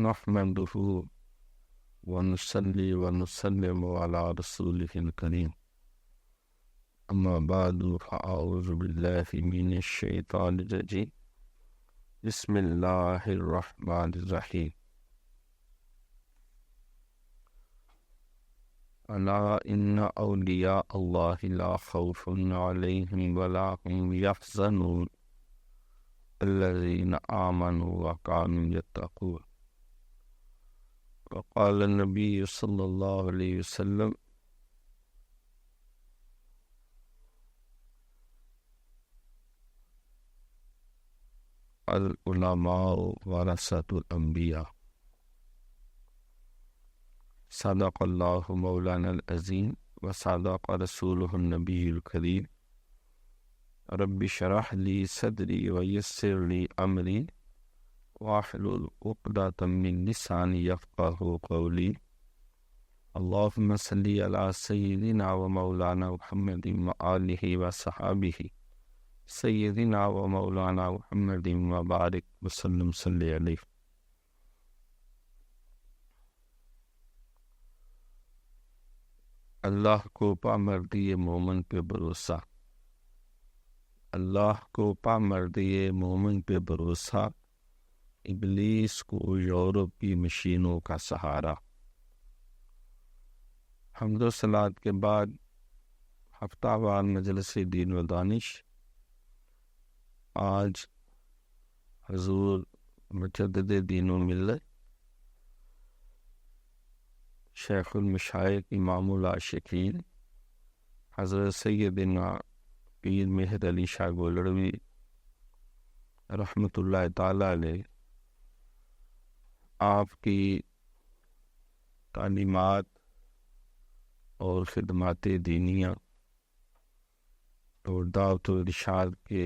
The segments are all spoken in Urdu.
نحمده ونصلي ونسلم على رسوله الكريم أما بعد فأعوذ بالله من الشيطان الرجيم بسم الله الرحمن الرحيم ألا إن أولياء الله لا خوف عليهم ولا هم يحزنون الذين آمنوا وكانوا يتقون وقال النبي صلى الله عليه وسلم العلماء ورثة الأنبياء صدق الله مولانا العظيم وصدق رسوله النبي الكريم رب اشرح لي صدري ويسر لي أمري واحلل عقدة من لساني يفقهوا قولي اللهم صل على سيدنا ومولانا محمد وآله وصحابه سيدنا ومولانا محمد وبارك وسلم صلی علیہ. اللہ کو پامردی مومن پہ بھروسہ، اللہ کو پامردی مومن پہ بھروسہ، ابلیس کو یورپ کی مشینوں کا سہارا. حمد و صلات کے بعد ہفتہ وار مجلس دین و دانش آج حضور مجدد دین و ملت شیخ المشائخ امام العاشقین حضرت سیدنا پیر مہر علی شاہ گولڑوی رحمۃ اللہ تعالی علیہ آپ کی تعلیمات اور خدمات دینیہ اور دعوت و ارشاد کے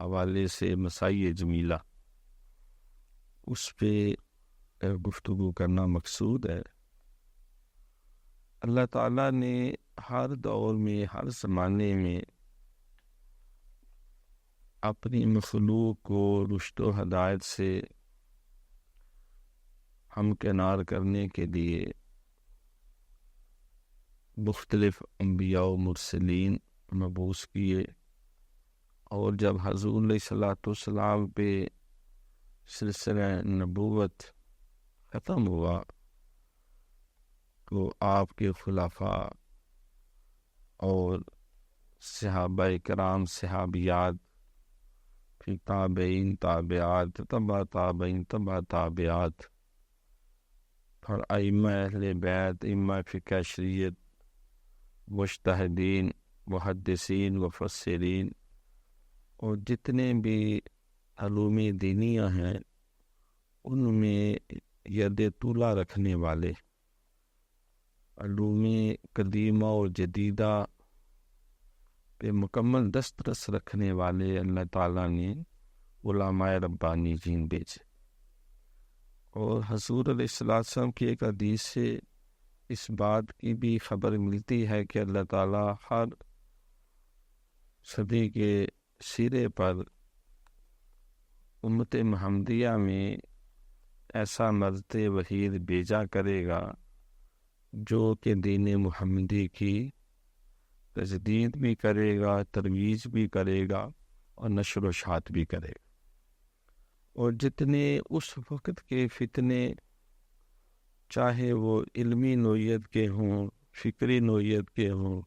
حوالے سے مسائل جمیلہ اس پہ گفتگو کرنا مقصود ہے. اللہ تعالیٰ نے ہر دور میں ہر زمانے میں اپنی مخلوق کو رشد و ہدایت سے ہمکنار کرنے کے لیے مختلف انبیاء و مرسلین مبعوث کیے، اور جب حضور علیہ الصلوۃ والسلام پہ سلسلہ نبوت ختم ہوا تو آپ کے خلفاء اور صحابہ کرام صحابیات پھر تابعین تابعات تبع تابعین تبع تابعات پھر ائمہ اہل بیت ائمہ فقہ شریعت مجتہدین محدثین مفسرین اور جتنے بھی علوم دینیہ ہیں ان میں ید طولہ رکھنے والے علوم قدیمہ اور جدیدہ پہ مکمل دسترس رکھنے والے اللہ تعالیٰ نے علماء ربانی جین بھیجے. اور حضور علیہ السلام کی ایک حدیث سے اس بات کی بھی خبر ملتی ہے کہ اللہ تعالیٰ ہر صدی کے سرے پر امت محمدیہ میں ایسا مرد وحید بھیجا کرے گا جو کہ دین محمدی کی تجدید بھی کرے گا، ترویج بھی کرے گا اور نشر و اشاعت بھی کرے گا. اور جتنے اس وقت کے فتنے چاہے وہ علمی نوعیت کے ہوں، فکری نوعیت کے ہوں،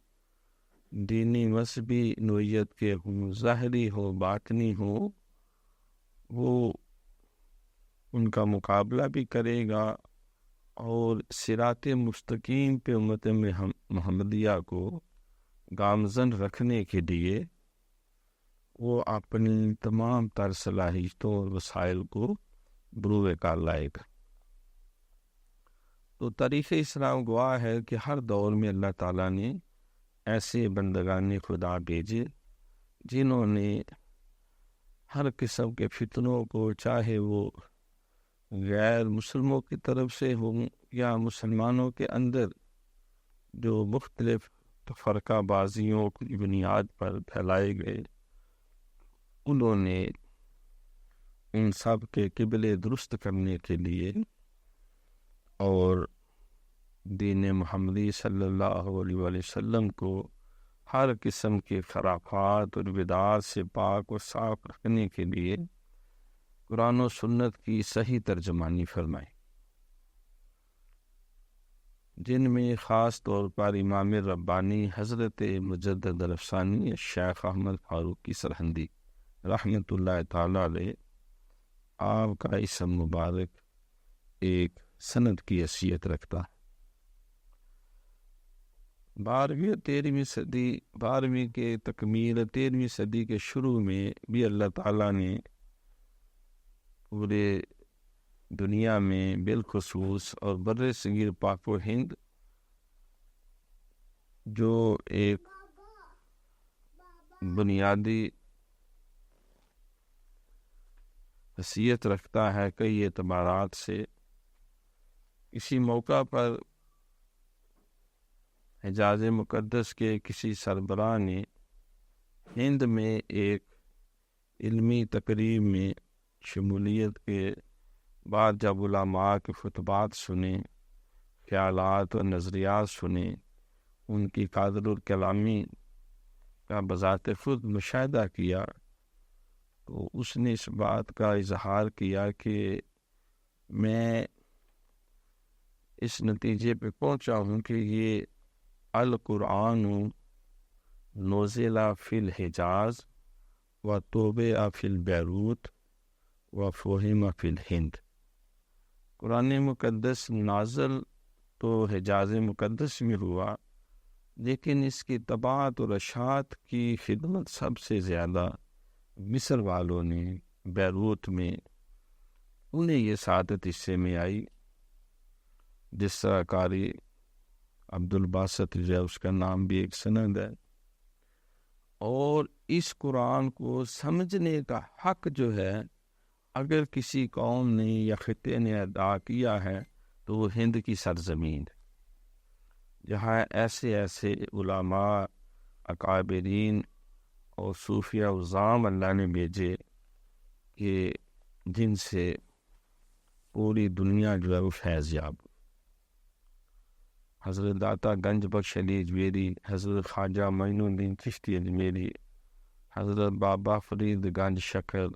دینی مذہبی نوعیت کے ہوں، ظاہری ہو باطنی ہو، وہ ان کا مقابلہ بھی کرے گا اور صراط مستقیم پہ امت محمدیہ کو گامزن رکھنے کے لیے وہ اپنی تمام تر صلاحیتوں اور وسائل کو بروئے کار لائے گا. تو تاریخ اسلام گواہ ہے کہ ہر دور میں اللہ تعالیٰ نے ایسے بندگان خدا بھیجے جنہوں نے ہر قسم کے فتنوں کو، چاہے وہ غیر مسلموں کی طرف سے ہوں یا مسلمانوں کے اندر جو مختلف فرقہ بازیوں کی بنیاد پر پھیلائے گئے، انہوں نے ان سب کے قبلے درست کرنے کے لیے اور دین محمدی صلی اللہ علیہ وآلہ وسلم کو ہر قسم کے خرافات اور بدعات سے پاک و صاف رکھنے کے لیے قرآن و سنت کی صحیح ترجمانی فرمائی، جن میں خاص طور پر امام ربانی حضرت مجدد الافسانی شیخ احمد فاروقی سرہندی رحمۃ اللہ تعالی علیہ، آپ کا اسم مبارک ایک سند کی حیثیت رکھتا ہے۔ 12ویں کے تکمیل 13ویں صدی کے شروع میں بھی اللہ تعالیٰ نے پورے دنیا میں بالخصوص اور بر صغیر پاک و ہند جو ایک بنیادی حیثیت رکھتا ہے کئی اعتبارات سے، اسی موقع پر حجاز مقدس کے کسی سربراہ نے ہند میں ایک علمی تقریب میں شمولیت کے بعد جب علماء کے خطبات سنے، خیالات و نظریات سنے، ان کی قادر الکلامی کا بذات خود مشاہدہ کیا، تو اس نے اس بات کا اظہار کیا کہ میں اس نتیجے پہ پہنچا ہوں کہ یہ القرآن نزل فی الحجاز و طبع فی البیروت و فہم فی الہند، قرآن مقدس نازل تو حجاز مقدس میں ہوا، لیکن اس کی طباعت اور اشاعت کی خدمت سب سے زیادہ مصر والوں نے بیروت میں، انہیں یہ سعادت حصے میں آئی، جس طرح قاری عبد الباسط جو ہے اس کا نام بھی ایک سند ہے، اور اس قرآن کو سمجھنے کا حق جو ہے اگر کسی قوم نے یا خطے نے ادا کیا ہے تو وہ ہند کی سرزمین، جہاں ایسے ایسے علماء، اکابرین اور صوفیہ عظام اللہ نے بھیجے کہ جن سے پوری دنیا جو ہے وہ فیض یاب، حضرت داتا گنج بخش علی اجمیری، حضرت خواجہ معین الدین چشتی اجمیری، حضرت بابا فرید گنج شکر،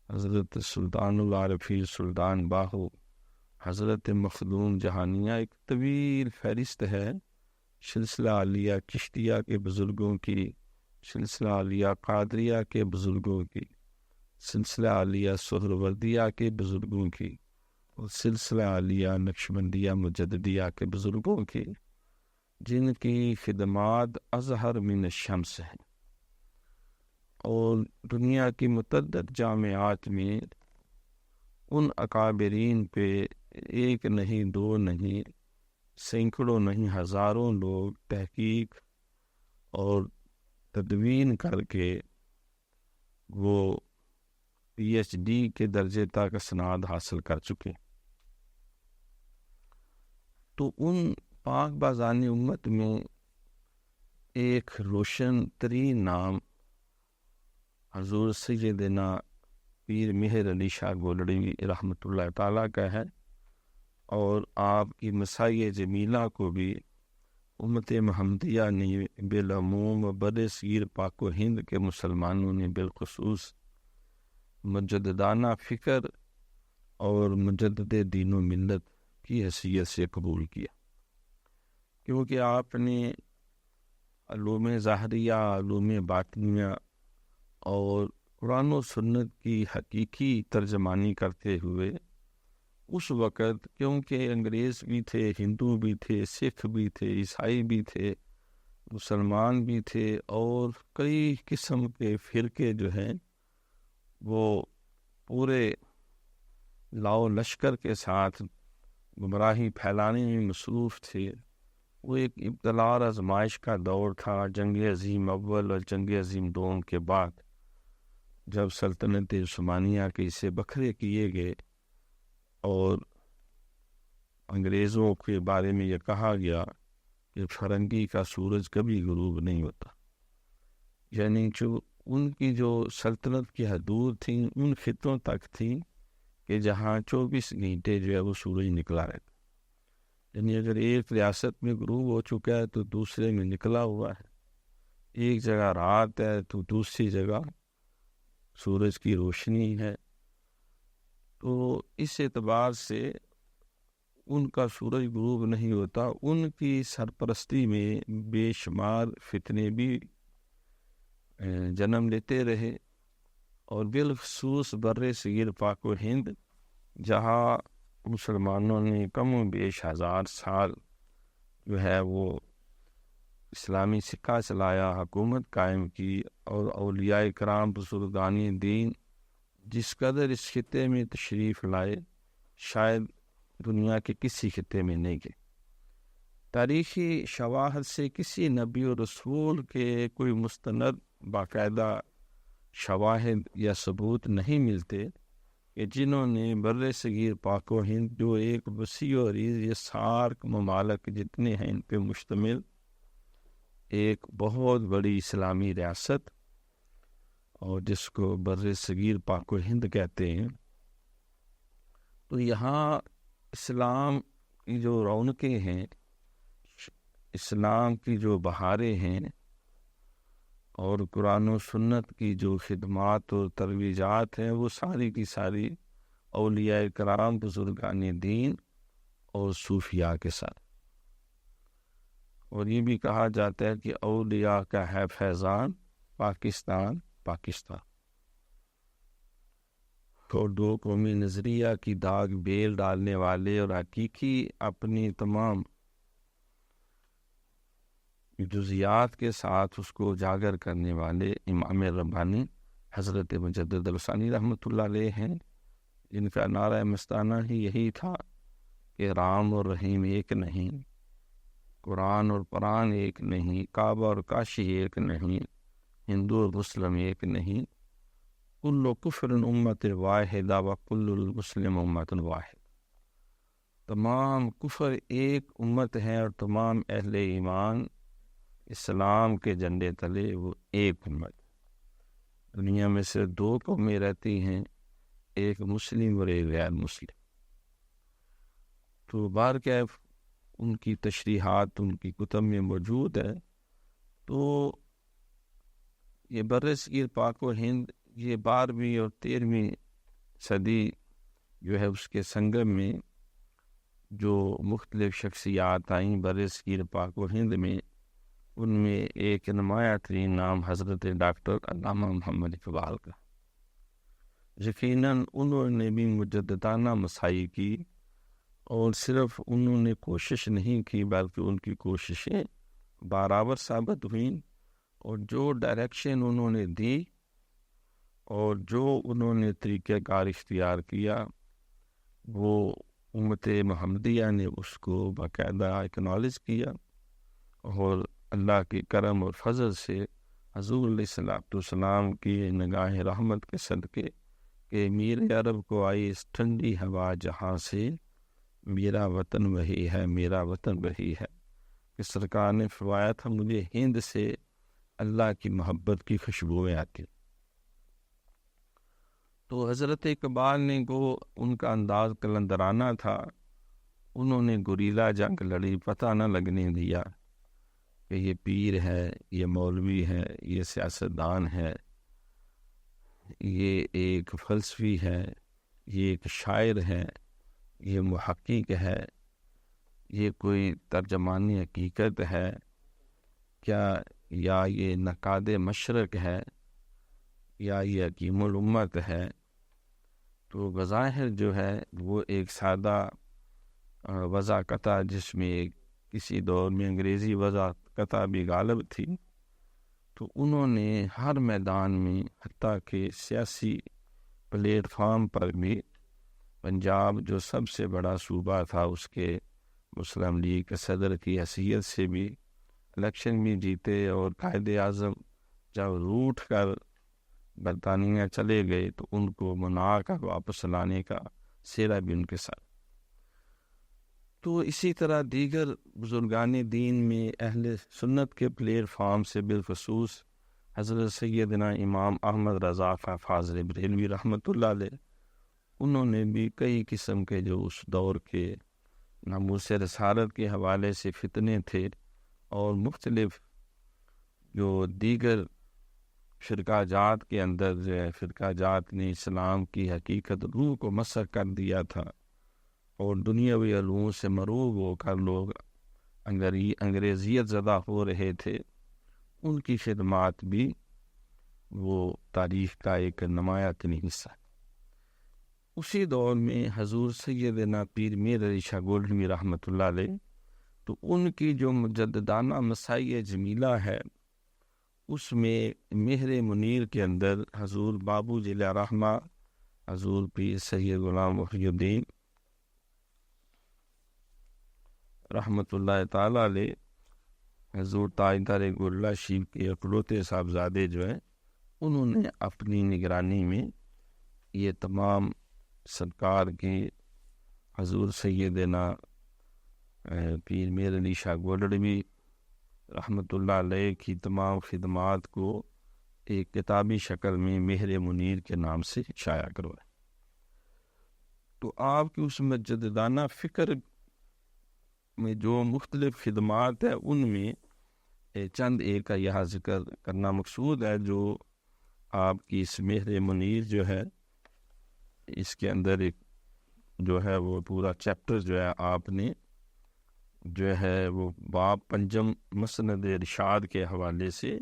حضرت سلطان العارفین سلطان باہو، حضرت مخدوم جہانیہ، ایک طویل فہرست ہے سلسلہ عالیہ چشتیہ کے بزرگوں کی، سلسلہ عالیہ قادریہ کے بزرگوں کی، سلسلہ عالیہ سہروردیہ کے بزرگوں کی، اور سلسلہ عالیہ نقشبندیہ مجددیہ کے بزرگوں کی، جن کی خدمات اظہر من الشمس ہیں، اور دنیا کی متعدد جامعات میں ان اکابرین پہ ایک نہیں، دو نہیں، سینکڑوں نہیں، ہزاروں لوگ تحقیق اور تدوین کر کے وہ پی ایچ ڈی کے درجے تک اسناد حاصل کر چکے۔ تو ان پاک بازان امت میں ایک روشن ترین نام حضور سیدنا پیر مہر علی شاہ گولڑی رحمۃ اللہ تعالیٰ کا ہے، اور آپ کی مسائی جمیلہ کو بھی امت محمدیہ نے بالعموم بر صغیر پاک و ہند کے مسلمانوں نے بالخصوص مجددانہ فکر اور مجدد دین و ملت کی حیثیت سے قبول کیا، کیونکہ آپ نے علوم ظاہریہ، علوم باطنیہ اور قرآن و سنت کی حقیقی ترجمانی کرتے ہوئے اس وقت، کیونکہ انگریز بھی تھے، ہندو بھی تھے، سکھ بھی تھے، عیسائی بھی تھے، مسلمان بھی تھے، اور کئی قسم کے فرقے جو ہیں وہ پورے لاؤ لشکر کے ساتھ گمراہی پھیلانے میں مصروف تھے۔ وہ ایک ابتلا اور آزمائش کا دور تھا، جنگ عظیم اول اور جنگ عظیم دوم کے بعد، جب سلطنت عثمانیہ کے حصے بکھرے کیے گئے اور انگریزوں کے بارے میں یہ کہا گیا کہ فرنگی کا سورج کبھی غروب نہیں ہوتا، یعنی جو ان کی جو سلطنت کی حدود تھیں ان خطوں تک تھیں کہ جہاں 24 گھنٹے جو ہے وہ سورج نکلا رہتا، یعنی اگر ایک ریاست میں غروب ہو چکا ہے تو دوسرے میں نکلا ہوا ہے، ایک جگہ رات ہے تو دوسری جگہ سورج کی روشنی ہے۔ تو اس اعتبار سے ان کا سورج غروب نہیں ہوتا، ان کی سرپرستی میں بے شمار فتنے بھی جنم لیتے رہے، اور بالخصوص بر صغیر پاک و ہند جہاں مسلمانوں نے کم و بیش 1000 سال جو ہے وہ اسلامی سکہ چلایا، حکومت قائم کی، اور اولیاء کرام بزرگان دین جس قدر اس خطے میں تشریف لائے شاید دنیا کے کسی خطے میں نہیں گئے۔ تاریخی شواہد سے کسی نبی و رسول کے کوئی مستند باقاعدہ شواہد یا ثبوت نہیں ملتے کہ جنہوں نے بر صغیر پاک و ہند جو ایک وسیع و عریض یہ سارک ممالک جتنے ہیں ان پہ مشتمل ایک بہت بڑی اسلامی ریاست، اور جس کو بر صغیر پاک و ہند کہتے ہیں، تو یہاں اسلام کی جو رونقیں ہیں، اسلام کی جو بہاریں ہیں، اور قرآن و سنت کی جو خدمات اور ترویجات ہیں، وہ ساری کی ساری اولیاء کرام بزرگان دین اور صوفیاء کے ساتھ۔ اور یہ بھی کہا جاتا ہے کہ اولیاء کا ہے فیضان پاکستان پاکستان۔ اور دو قومی نظریہ کی داغ بیل ڈالنے والے اور حقیقی اپنی تمام جزیات کے ساتھ اس کو اجاگر کرنے والے امام ربانی حضرت مجدد الثانی رحمۃ اللہ علیہ ہیں، جن کا نعرہ مستانہ ہی یہی تھا کہ رام اور رحیم ایک نہیں، قرآن اور قرآن ایک نہیں، کعبہ اور کاشی ایک نہیں، ہندو اور مسلم ایک نہیں، کل کفر امت واحدہ و کل المسلم امت واحد، تمام کفر ایک امت ہیں اور تمام اہل ایمان اسلام کے جھنڈے تلے وہ ایک امت۔ دنیا میں سے دو قومیں رہتی ہیں، ایک مسلم اور ایک غیر مسلم۔ تو بار کیا ان کی تشریحات ان کی کتب میں موجود ہے۔ تو یہ بر صغیر پاک و ہند یہ 12ویں اور 13ویں صدی جو ہے اس کے سنگم میں جو مختلف شخصیات آئیں بر صغیر پاک و ہند میں، ان میں ایک نمایاں ترین نام حضرت ڈاکٹر علامہ محمد اقبال کا۔ یقیناً انہوں نے بھی مجددانہ مساعی کی، اور صرف انہوں نے کوشش نہیں کی بلکہ ان کی کوششیں برابر ثابت ہوئیں، اور جو ڈائریکشن انہوں نے دی اور جو انہوں نے طریقہ کار اختیار کیا وہ امت محمدیہ نے اس کو باقاعدہ اکنالج کیا، اور اللہ کے کرم اور فضل سے حضور علیہ السلام کی نگاہ رحمت کے صدقے کہ میرے عرب کو آئی اس ٹھنڈی ہوا جہاں سے، میرا وطن وہی ہے، میرا وطن وہی ہے، کہ سرکار نے فرمایا تھا مجھے ہند سے اللہ کی محبت کی خوشبوئیں آتی۔ تو حضرت اقبال نے کو ان کا انداز قلندرانہ تھا، انہوں نے گریلا جنگ لڑی، پتہ نہ لگنے دیا کہ یہ پیر ہے، یہ مولوی ہے، یہ سیاستدان ہے، یہ ایک فلسفی ہے، یہ ایک شاعر ہے، یہ محقق ہے، یہ کوئی ترجمان حقیقت ہے کیا، یا یہ نقاد مشرق ہے، یا یہ حکیم الامت ہے۔ تو بظاہر جو ہے وہ ایک سادہ وضاحت جس میں کسی دور میں انگریزی وضاحت بھی غالب تھی، تو انہوں نے ہر میدان میں حتیٰ کہ سیاسی پلیٹ فارم پر بھی پنجاب جو سب سے بڑا صوبہ تھا اس کے مسلم لیگ کے صدر کی حیثیت سے بھی الیکشن بھی جیتے، اور قائد اعظم جب روٹ کر برطانیہ چلے گئے تو ان کو منا کر واپس لانے کا سیرا بھی ان کے ساتھ۔ تو اسی طرح دیگر بزرگان دین میں اہل سنت کے پلیٹ فارم سے بالخصوص حضرت سیدنا امام احمد رضا خان فاضل بریلوی رحمۃ اللہ علیہ، انہوں نے بھی کئی قسم کے جو اس دور کے ناموس رسالت کے حوالے سے فتنے تھے اور مختلف جو دیگر فرقہ جات کے اندر جو ہے فرقہ جات نے اسلام کی حقیقت روح کو مسخ کر دیا تھا اور دنیاوی علوم سے مروب ہو کر لوگ انگریزیت زدہ ہو رہے تھے، ان کی خدمات بھی وہ تاریخ کا ایک نمایاں ترین حصہ ہے۔ اسی دور میں حضور سیدنا پیر میر علی شاہ گولڈوی رحمۃ اللہ علیہ، تو ان کی جو مجددانہ مسائل جمیلہ ہے اس میں مہر منیر کے اندر حضور بابو جلہ رحمہ حضور پیر سید غلام محی الدین رحمۃ اللہ تعالی علیہ، حضور تاجدار گولڑہ شریف کے اکلوتے صاحبزادے جو ہیں، انہوں نے اپنی نگرانی میں یہ تمام سرکار کے حضور سیدنا پیر میر علی شاہ گولڑوی رحمۃ اللہ علیہ کی تمام خدمات کو ایک کتابی شکل میں مہر منیر کے نام سے شائع کروائے۔ تو آپ کی اس مجددانہ فکر میں جو مختلف خدمات ہیں ان میں چند ایک کا یہاں ذکر کرنا مقصود ہے، جو آپ کی اس مہر منیر جو ہے اس کے اندر ایک جو ہے وہ پورا چیپٹر جو ہے آپ نے جو ہے وہ باب پنجم مسند ارشاد کے حوالے سے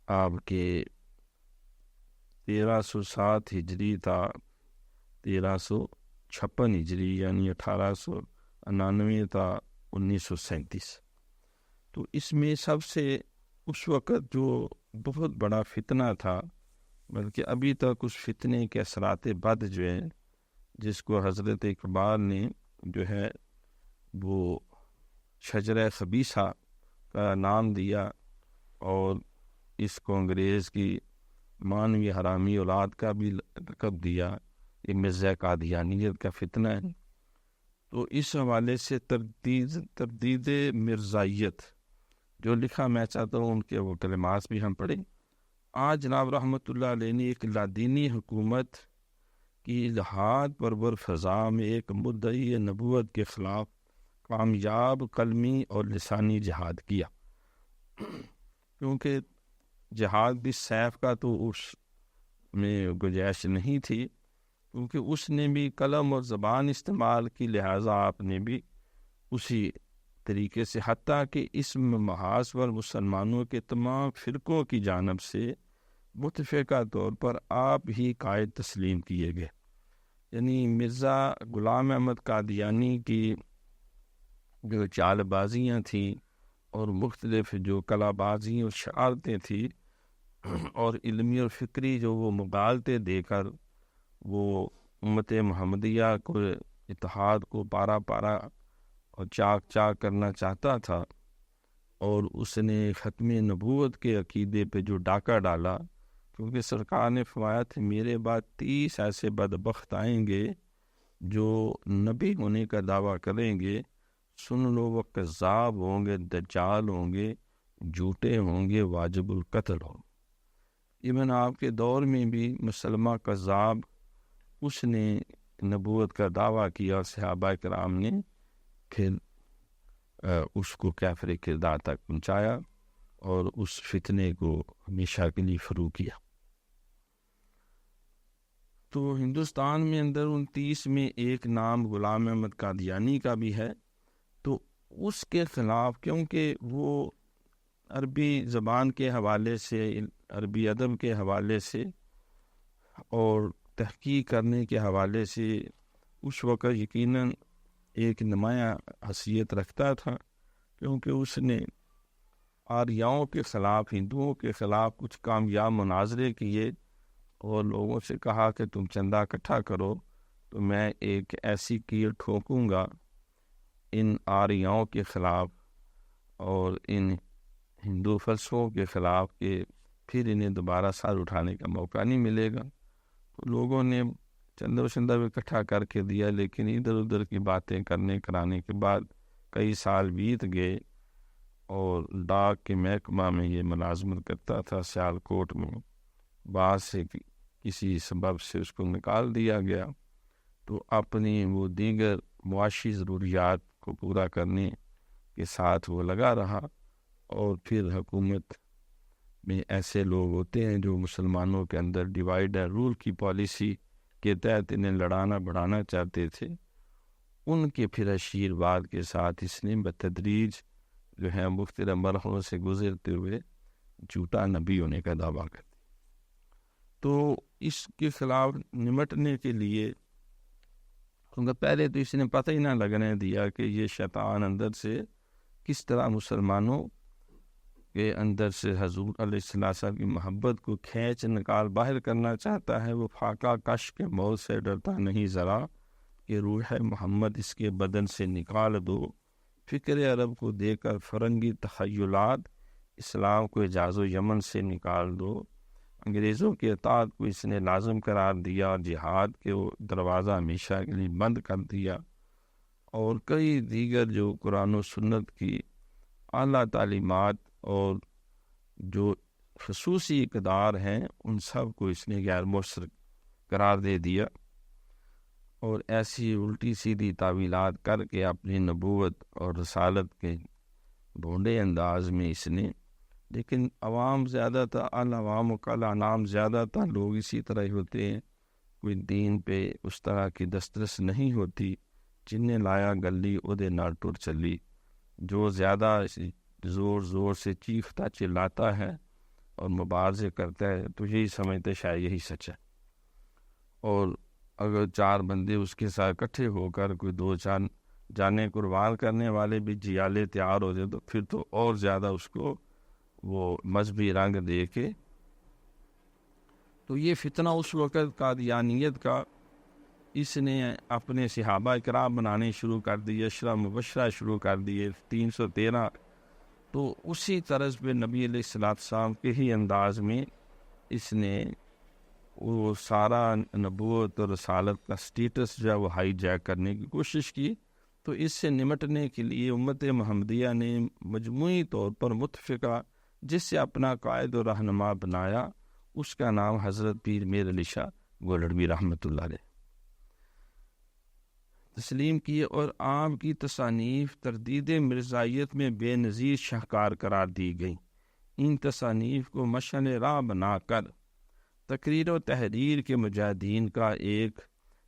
آپ کے 1307 ہجری تا 1356 ہجری یعنی 1899 تا 1937، تو اس میں سب سے اس وقت جو بہت بڑا فتنہ تھا، بلکہ ابھی تک اس فتنے کے اثرات بد جو ہیں، جس کو حضرت اقبال نے جو ہے وہ شجرہ خبیثہ کا نام دیا اور اس کو انگریز کی مانوی حرامی اولاد کا بھی لقب دیا، یہ مرزا قادیانیت کا فتنہ ہے۔ تو اس حوالے سے تردید مرزائیت جو لکھا، میں چاہتا ہوں ان کے وہ کلمات بھی ہم پڑھیں۔ آج جناب رحمۃ اللہ علیہ نے ایک لادینی حکومت کی الحاد پرور فضا میں ایک مدعی نبوت کے خلاف کامیاب قلمی اور لسانی جہاد کیا، کیونکہ جہاد بھی سیف کا تو اس میں گنجائش نہیں تھی، کیونکہ اس نے بھی قلم اور زبان استعمال کی، لہٰذا آپ نے بھی اسی طریقے سے، حتیٰ کہ اس محاذ پر مسلمانوں کے تمام فرقوں کی جانب سے متفقہ طور پر آپ ہی قائد تسلیم کیے گئے۔ یعنی مرزا غلام احمد قادیانی کی جو چال بازیاں تھیں اور مختلف جو کلا بازی اور شرارتیں تھیں اور علمی اور فکری جو وہ مغالطے دے کر وہ امت محمدیہ کو اتحاد کو پارا پارا اور چاک چاک کرنا چاہتا تھا، اور اس نے ختم نبوت کے عقیدے پہ جو ڈاکہ ڈالا، کیونکہ سرکار نے فرمایا تھا میرے بعد 30 ایسے بدبخت آئیں گے جو نبی ہونے کا دعویٰ کریں گے، سن لو وہ کذاب ہوں گے، دجال ہوں گے، جھوٹے ہوں گے، واجب القتل ہوں گے۔ ایون آپ کے دور میں بھی مسلمہ کذاب اس نے نبوت کا دعویٰ کیا اور صحابہ کرام نے پھر اس کو کافر کردار تک پہنچایا اور اس فتنے کو ہمیشہ کے لیے فروغ کیا۔ تو ہندوستان میں اندر 29 میں ایک نام غلام احمد قادیانی کا بھی ہے، تو اس کے خلاف، کیونکہ وہ عربی زبان کے حوالے سے، عربی ادب کے حوالے سے اور تحقیق کرنے کے حوالے سے اس وقت یقیناً ایک نمایاں حیثیت رکھتا تھا، کیونکہ اس نے آریاؤں کے خلاف، ہندوؤں کے خلاف کچھ کامیاب مناظرے کیے اور لوگوں سے کہا کہ تم چندہ اکٹھا کرو تو میں ایک ایسی کیل ٹھوکوں گا ان آریاؤں کے خلاف اور ان ہندو فلسفوں کے خلاف کہ پھر انہیں دوبارہ سر اٹھانے کا موقع نہیں ملے گا۔ تو لوگوں نے چندہ و چندہ بھی اکٹھا کر کے دیا، لیکن ادھر ادھر کی باتیں کرنے کرانے کے بعد کئی سال بیت گئے اور ڈاک کے محکمہ میں یہ ملازمت کرتا تھا سیالکوٹ میں. بعد سے کسی سبب سے اس کو نکال دیا گیا، تو اپنی وہ دیگر معاشی ضروریات کو پورا کرنے کے ساتھ وہ لگا رہا. اور پھر حکومت میں ایسے لوگ ہوتے ہیں جو مسلمانوں کے اندر ڈیوائڈ اینڈ رول کی پالیسی کے تحت انہیں لڑانا بڑھانا چاہتے تھے. ان کے پھر آشیرواد کے ساتھ اس نے بتدریج جو ہے مختلف مرحلوں سے گزرتے ہوئے جھوٹا نبی ہونے کا دعویٰ کر دیا. تو اس کے خلاف نمٹنے کے لیے، کیونکہ پہلے تو اس نے پتہ ہی نہ لگنے دیا کہ یہ شیطان اندر سے کس طرح مسلمانوں کے اندر سے حضور علیہ السلام کی محبت کو کھینچ نکال باہر کرنا چاہتا ہے. وہ فاقہ کش کے موت سے ڈرتا نہیں ذرا، کہ روح محمد اس کے بدن سے نکال دو. فکر عرب کو دے کر فرنگی تخیلات، اسلام کو حجاز و یمن سے نکال دو. انگریزوں کے اطاعت کو اس نے لازم قرار دیا اور جہاد کے وہ دروازہ ہمیشہ کے لیے بند کر دیا. اور کئی دیگر جو قرآن و سنت کی اعلیٰ تعلیمات اور جو خصوصی اقدار ہیں ان سب کو اس نے غیر مؤثر قرار دے دیا، اور ایسی الٹی سیدھی تعویلات کر کے اپنی نبوت اور رسالت کے بھونڈے انداز میں اس نے. لیکن عوام زیادہ تر، العوام و کل انام زیادہ تر لوگ اسی طرح ہی ہوتے ہیں. کوئی دین پہ اس طرح کی دسترس نہیں ہوتی. جن نے لایا گلی ادے نہ ٹر چلی. جو زیادہ زور زور سے چیختا چلاتا ہے اور مبارزے کرتا ہے تو یہی سمجھتے شاید یہی سچ ہے. اور اگر چار بندے اس کے ساتھ اکٹھے ہو کر کوئی دو چار جانیں قربان کرنے والے بھی جیالے تیار ہو جائے تو پھر تو اور زیادہ اس کو وہ مذہبی رنگ دے کے. تو یہ فتنہ اس وقت قادیانیت کا اس نے اپنے صحابہ اکرام بنانے شروع کر دیے، اشرا مبشرہ شروع کر دیے 313. تو اسی طرز پہ نبی علیہ السلام کے ہی انداز میں اس نے وہ سارا نبوت اور رسالت کا سٹیٹس جو ہے وہ ہائی جیک کرنے کی کوشش کی. تو اس سے نمٹنے کے لیے امت محمدیہ نے مجموعی طور پر متفقہ جس سے اپنا قائد و رہنما بنایا، اس کا نام حضرت پیر میر علی شاہ گولڑوی رحمۃ اللہ علیہ تسلیم کیے. اور آپ کی تصانیف تردید مرزائیت میں بے نظیر شاہکار قرار دی گئی. ان تصانیف کو مشعل راہ بنا کر تقریر و تحریر کے مجاہدین کا ایک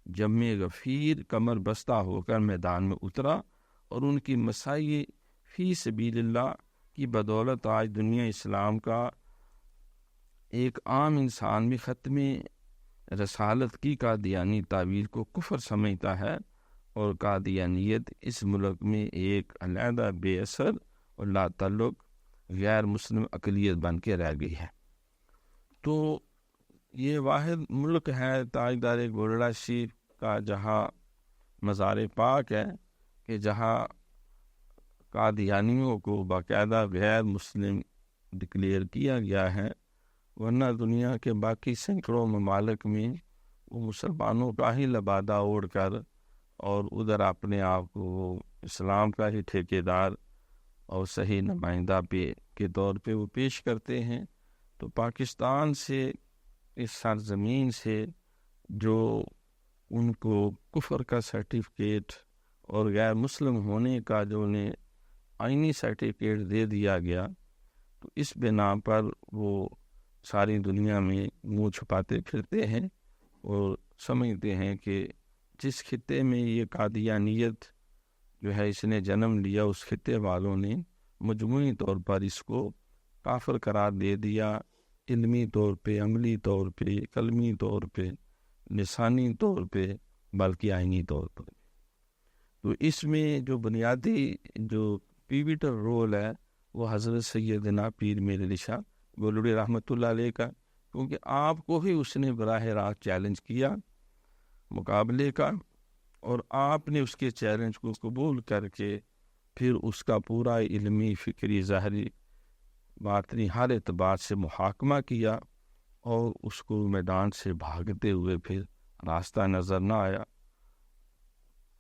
جمع غفیر کمر بستہ ہو کر میدان میں اترا، اور ان کی مساعی فی سبیل اللہ کی بدولت آج دنیا اسلام کا ایک عام انسان بھی ختم رسالت کی قادیانی تعویل کو کفر سمجھتا ہے، اور قادیانیت اس ملک میں ایک علیحدہ بے اثر اور لا تعلق غیر مسلم اقلیت بن کے رہ گئی ہے. تو یہ واحد ملک ہے تاجدار گولڑا شریف کا جہاں مزار پاک ہے، کہ جہاں قادیانیوں کو باقاعدہ غیر مسلم ڈکلیئر کیا گیا ہے. ورنہ دنیا کے باقی سینکڑوں ممالک میں وہ مسلمانوں کا ہی لبادہ اوڑھ کر اور ادھر اپنے آپ کو وہ اسلام کا ہی ٹھیکیدار اور صحیح نمائندہ کے طور پہ وہ پیش کرتے ہیں. تو پاکستان سے، اس سرزمین سے جو ان کو کفر کا سرٹیفکیٹ اور غیر مسلم ہونے کا جو انہیں آئینی سرٹیفکیٹ دے دیا گیا، تو اس بنا پر وہ ساری دنیا میں منہ چھپاتے پھرتے ہیں اور سمجھتے ہیں کہ جس خطے میں یہ قادیانیت جو ہے اس نے جنم لیا، اس خطے والوں نے مجموعی طور پر اس کو کافر قرار دے دیا، علمی طور پہ، عملی طور پہ، قلمی طور پہ، لسانی طور پہ، بلکہ آئینی طور پر. تو اس میں جو بنیادی جو پیوٹل رول ہے وہ حضرت سیدنا پیر میر علی شاہ گولڑوی رحمۃ اللہ علیہ کا، کیونکہ آپ کو ہی اس نے براہ راست چیلنج کیا مقابلے کا، اور آپ نے اس کے چیلنج کو قبول کر کے پھر اس کا پورا علمی، فکری، ظاہری، باطنی ہر اعتبار سے محاکمہ کیا، اور اس کو میدان سے بھاگتے ہوئے پھر راستہ نظر نہ آیا.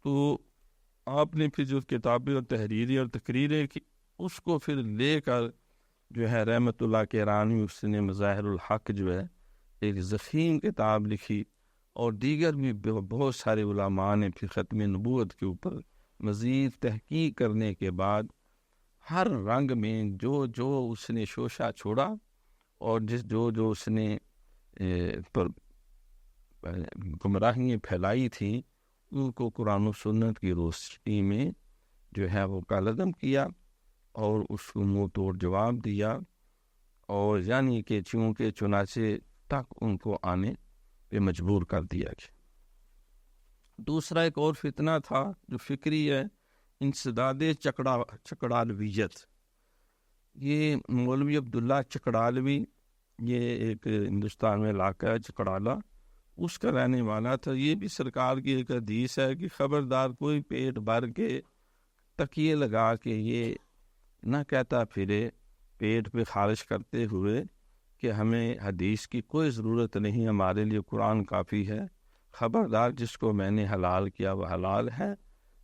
تو آپ نے پھر جو کتابیں اور تحریریں اور تقریریں کی اس کو پھر لے کر جو ہے رحمت اللہ کرانی اس نے مظاہر الحق جو ہے ایک ضخیم کتاب لکھی، اور دیگر بھی بہت سارے علماء نے پھر ختم نبوت کے اوپر مزید تحقیق کرنے کے بعد ہر رنگ میں جو جو اس نے شوشہ چھوڑا اور جو اس نے گمراہیاں پھیلائی تھیں ان کو قرآن و سنت کی روشنی میں جو ہے وہ کالعدم کیا اور اس کو منہ توڑ جواب دیا، اور یعنی کہ چونکہ چنانچہ تک ان کو آنے پہ مجبور کر دیا گیا۔ دوسرا ایک اور فتنہ تھا جو فکری ہے، انسداد چکڑالویت۔ یہ مولوی عبداللہ چکڑالوی، یہ ایک ہندوستان میں علاقہ ہے چکڑالہ، اس کا رہنے والا تھا۔ یہ بھی سرکار کی ایک حدیث ہے کہ خبردار کوئی پیٹ بھر کے تکیے لگا کے یہ نہ کہتا پھرے پیٹ پہ خارش کرتے ہوئے کہ ہمیں حدیث کی کوئی ضرورت نہیں، ہمارے لیے قرآن کافی ہے۔ خبردار، جس کو میں نے حلال کیا وہ حلال ہے،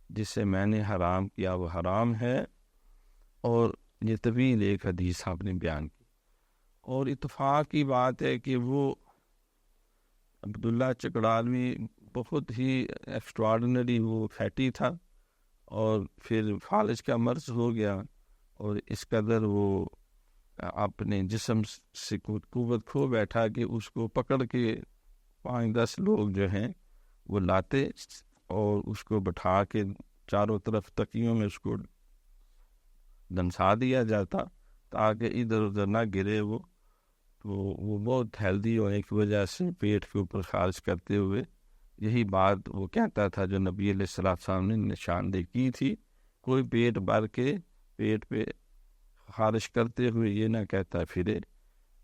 جسے میں نے حرام کیا وہ حرام ہے۔ اور یہ طویل ایک حدیث آپ نے بیان کی، اور اتفاق کی بات ہے کہ وہ عبداللہ چکڑالوی بہت ہی ایکسٹراڈنری وہ فیٹی تھا، اور پھر فالج کا مرض ہو گیا، اور اس قدر وہ اپنے جسم سے قوت کھو بیٹھا کہ اس کو پکڑ کے 5-10 لوگ جو ہیں وہ لاتے اور اس کو بٹھا کے چاروں طرف تکیوں میں اس کو دنسا دیا جاتا تاکہ ادھر ادھر نہ گرے وہ۔ تو وہ بہت ہیلدی ہونے کی وجہ سے پیٹ کے اوپر خارج کرتے ہوئے یہی بات وہ کہتا تھا جو نبی علیہ السلام نے نشاندہی کی تھی، کوئی پیٹ بھر کے پیٹ پہ خارج کرتے ہوئے یہ نہ کہتا پھرے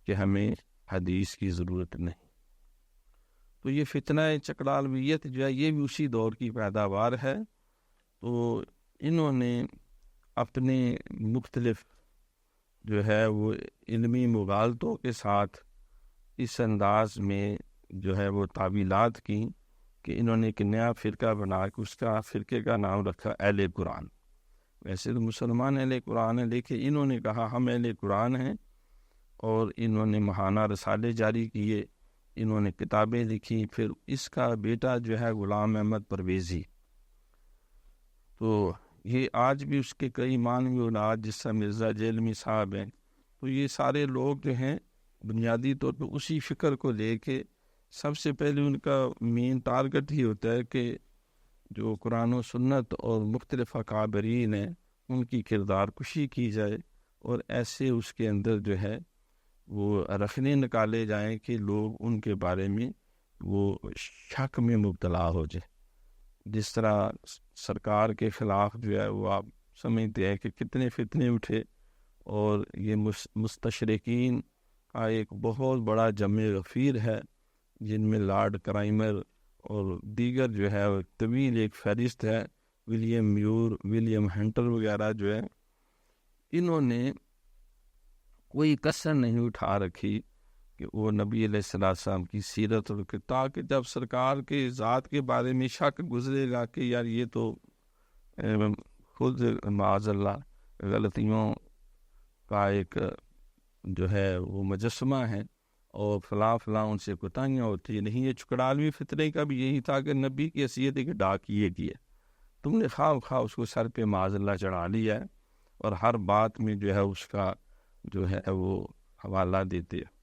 کہ ہمیں حدیث کی ضرورت نہیں۔ تو یہ فتنہ چکڑالویت جو ہے یہ بھی اسی دور کی پیداوار ہے۔ تو انہوں نے اپنے مختلف جو ہے وہ علمی مغالطوں کے ساتھ اس انداز میں جو ہے وہ تعویلات کی کہ انہوں نے ایک نیا فرقہ بنا کے اس کا فرقے کا نام رکھا اہل قرآن۔ ویسے تو مسلمان اہل قرآن ہیں، لیکن انہوں نے کہا ہم اہل قرآن ہیں، اور انہوں نے ماہانہ رسالے جاری کیے، انہوں نے کتابیں لکھی۔ پھر اس کا بیٹا جو ہے غلام احمد پرویزی، تو یہ آج بھی اس کے کئی مانوی اولاد جس سے مرزا جیلمی صاحب ہیں، تو یہ سارے لوگ جو ہیں بنیادی طور پہ اسی فکر کو لے کے سب سے پہلے ان کا مین ٹارگٹ ہی ہوتا ہے کہ جو قرآن و سنت اور مختلف اکابرین ہیں ان کی کردار کشی کی جائے، اور ایسے اس کے اندر جو ہے وہ رکھنے نکالے جائیں کہ لوگ ان کے بارے میں وہ شک میں مبتلا ہو جائے۔ جس طرح سرکار کے خلاف جو ہے وہ آپ سمجھتے ہیں کہ کتنے فتنے اٹھے، اور یہ مستشرقین کا ایک بہت بڑا جمع غفیر ہے جن میں لارڈ کرائمر اور دیگر جو ہے طویل ایک فہرست ہے، ولیم میور، ولیم ہنٹر وغیرہ جو ہے، انہوں نے کوئی کسر نہیں اٹھا رکھی کہ وہ نبی علیہ السلام کی سیرت اور تاکہ جب سرکار کے ذات کے بارے میں شک گزرے گا کہ یار یہ تو خود معاذ اللہ غلطیوں کا ایک جو ہے وہ مجسمہ ہے، اور فلاں فلاں ان سے کوتاہیاں ہوتی نہیں۔ یہ چکڑالوی فطرے کا بھی یہی تھا کہ نبی کی حیثیت ایک ڈاکیے کی ہے، تم نے خواہ اس کو سر پہ معاذ اللہ چڑھا لیا ہے، اور ہر بات میں جو ہے اس کا جو ہے وہ حوالہ دیتے ہیں۔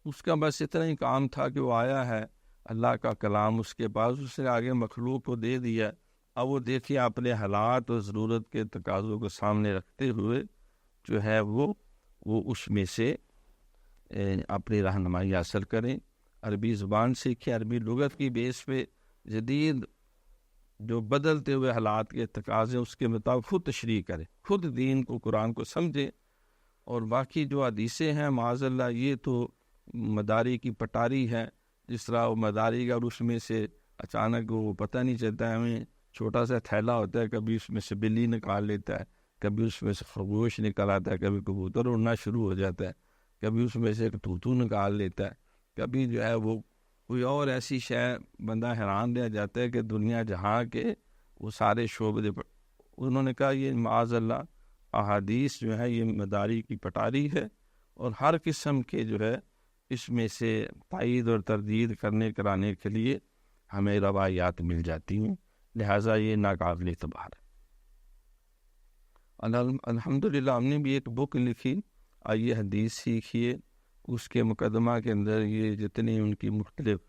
اس کا بس اتنا ہی کام تھا کہ وہ آیا ہے، اللہ کا کلام اس کے پاس، اس نے آگے مخلوق کو دے دیا۔ اب وہ دیکھیے اپنے حالات اور ضرورت کے تقاضوں کو سامنے رکھتے ہوئے جو ہے وہ اس میں سے اپنی رہنمائی حاصل کریں، عربی زبان سیکھیں، عربی لغت کی بیس پہ جدید جو بدلتے ہوئے حالات کے تقاضے اس کے مطابق خود تشریح کریں، خود دین کو قرآن کو سمجھیں۔ اور باقی جو حدیثیں ہیں معاذ اللہ یہ تو مداری کی پٹاری ہے، جس طرح وہ مداری کا، اور اس میں سے اچانک وہ پتہ نہیں چلتا ہے، ہمیں چھوٹا سا تھیلا ہوتا ہے، کبھی اس میں سے بلی نکال لیتا ہے، کبھی اس میں سے خرگوش نکل آتا ہے، کبھی کبوتر اڑنا شروع ہو جاتا ہے، کبھی اس میں سے ایک طوطو نکال لیتا ہے، کبھی جو ہے وہ کوئی اور ایسی شے، بندہ حیران رہ جاتا ہے کہ دنیا جہاں کے وہ سارے شعبے پر۔ انہوں نے کہا یہ معاذ اللہ احادیث جو ہے یہ مداری کی پٹاری ہے، اور ہر قسم کے جو ہے اس میں سے تائید اور تردید کرنے کرانے کے لیے ہمیں روایات مل جاتی ہیں، لہٰذا یہ ناقابل اعتبار ہے۔ الحمدللہ ہم نے بھی ایک بک لکھی، آئیے حدیث سیکھیے، اس کے مقدمہ کے اندر یہ جتنی ان کی مختلف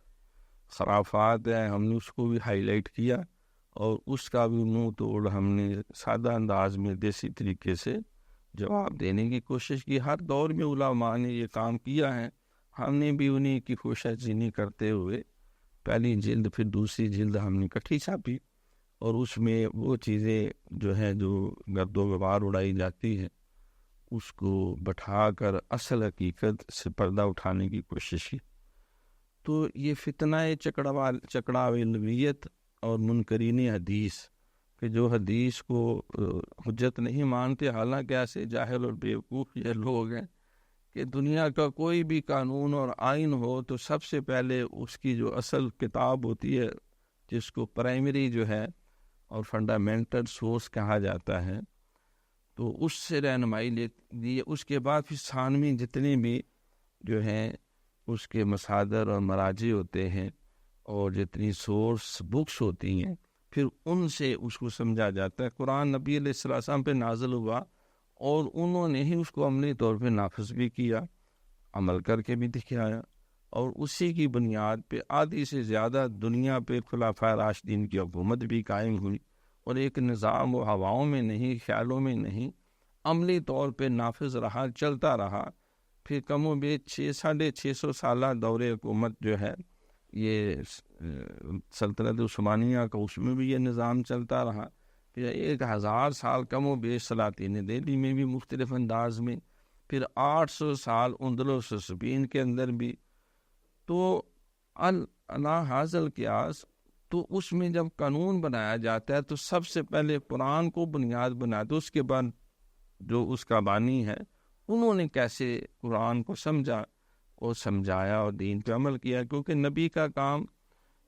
خرافات ہیں ہم نے اس کو بھی ہائی لائٹ کیا، اور اس کا بھی منہ توڑ ہم نے سادہ انداز میں دیسی طریقے سے جواب دینے کی کوشش کی۔ ہر دور میں علماء نے یہ کام کیا ہے، ہم نے بھی انہیں کی کوشش جینی کرتے ہوئے پہلی جلد پھر دوسری جلد ہم نے اکٹھی چھاپی، اور اس میں وہ چیزیں جو ہیں جو گرد و غبار اڑائی جاتی ہے اس کو بٹھا کر اصل حقیقت سے پردہ اٹھانے کی کوشش کی۔ تو یہ فتنہ چکڑاویت اور منکرین حدیث کہ جو حدیث کو حجت نہیں مانتے، حالانکہ ایسے جاہل اور بیوقوف یہ لوگ ہیں کہ دنیا کا کوئی بھی قانون اور آئین ہو تو سب سے پہلے اس کی جو اصل کتاب ہوتی ہے جس کو پرائمری جو ہے اور فنڈامنٹل سورس کہا جاتا ہے، تو اس سے رہنمائی لیے اس کے بعد پھر ثانوی جتنے بھی جو ہیں اس کے مصادر اور مراجع ہوتے ہیں اور جتنی سورس بکس ہوتی ہیں پھر ان سے اس کو سمجھا جاتا ہے۔ قرآن نبی علیہ السلام پہ نازل ہوا اور انہوں نے ہی اس کو عملی طور پہ نافذ بھی کیا، عمل کر کے بھی دکھایا، اور اسی کی بنیاد پہ آدھی سے زیادہ دنیا پہ خلفائے راشدین کی حکومت بھی قائم ہوئی، اور ایک نظام و ہواؤں میں نہیں، خیالوں میں نہیں، عملی طور پہ نافذ رہا، چلتا رہا۔ پھر کم و بیش 650 سالہ دور حکومت جو ہے یہ سلطنت عثمانیہ کا، اس میں بھی یہ نظام چلتا رہا۔ پھر 1000 سال کم و بیش سلاطین دہلی میں بھی مختلف انداز میں، پھر 800 سال اندلس و اسپین کے اندر بھی۔ تو اللہ حاصل قیاس، تو اس میں جب قانون بنایا جاتا ہے تو سب سے پہلے قرآن کو بنیاد بناتے، اس کے بعد جو اس کا بانی ہے انہوں نے کیسے قرآن کو سمجھا اور سمجھایا اور دین پہ عمل کیا، کیونکہ نبی کا کام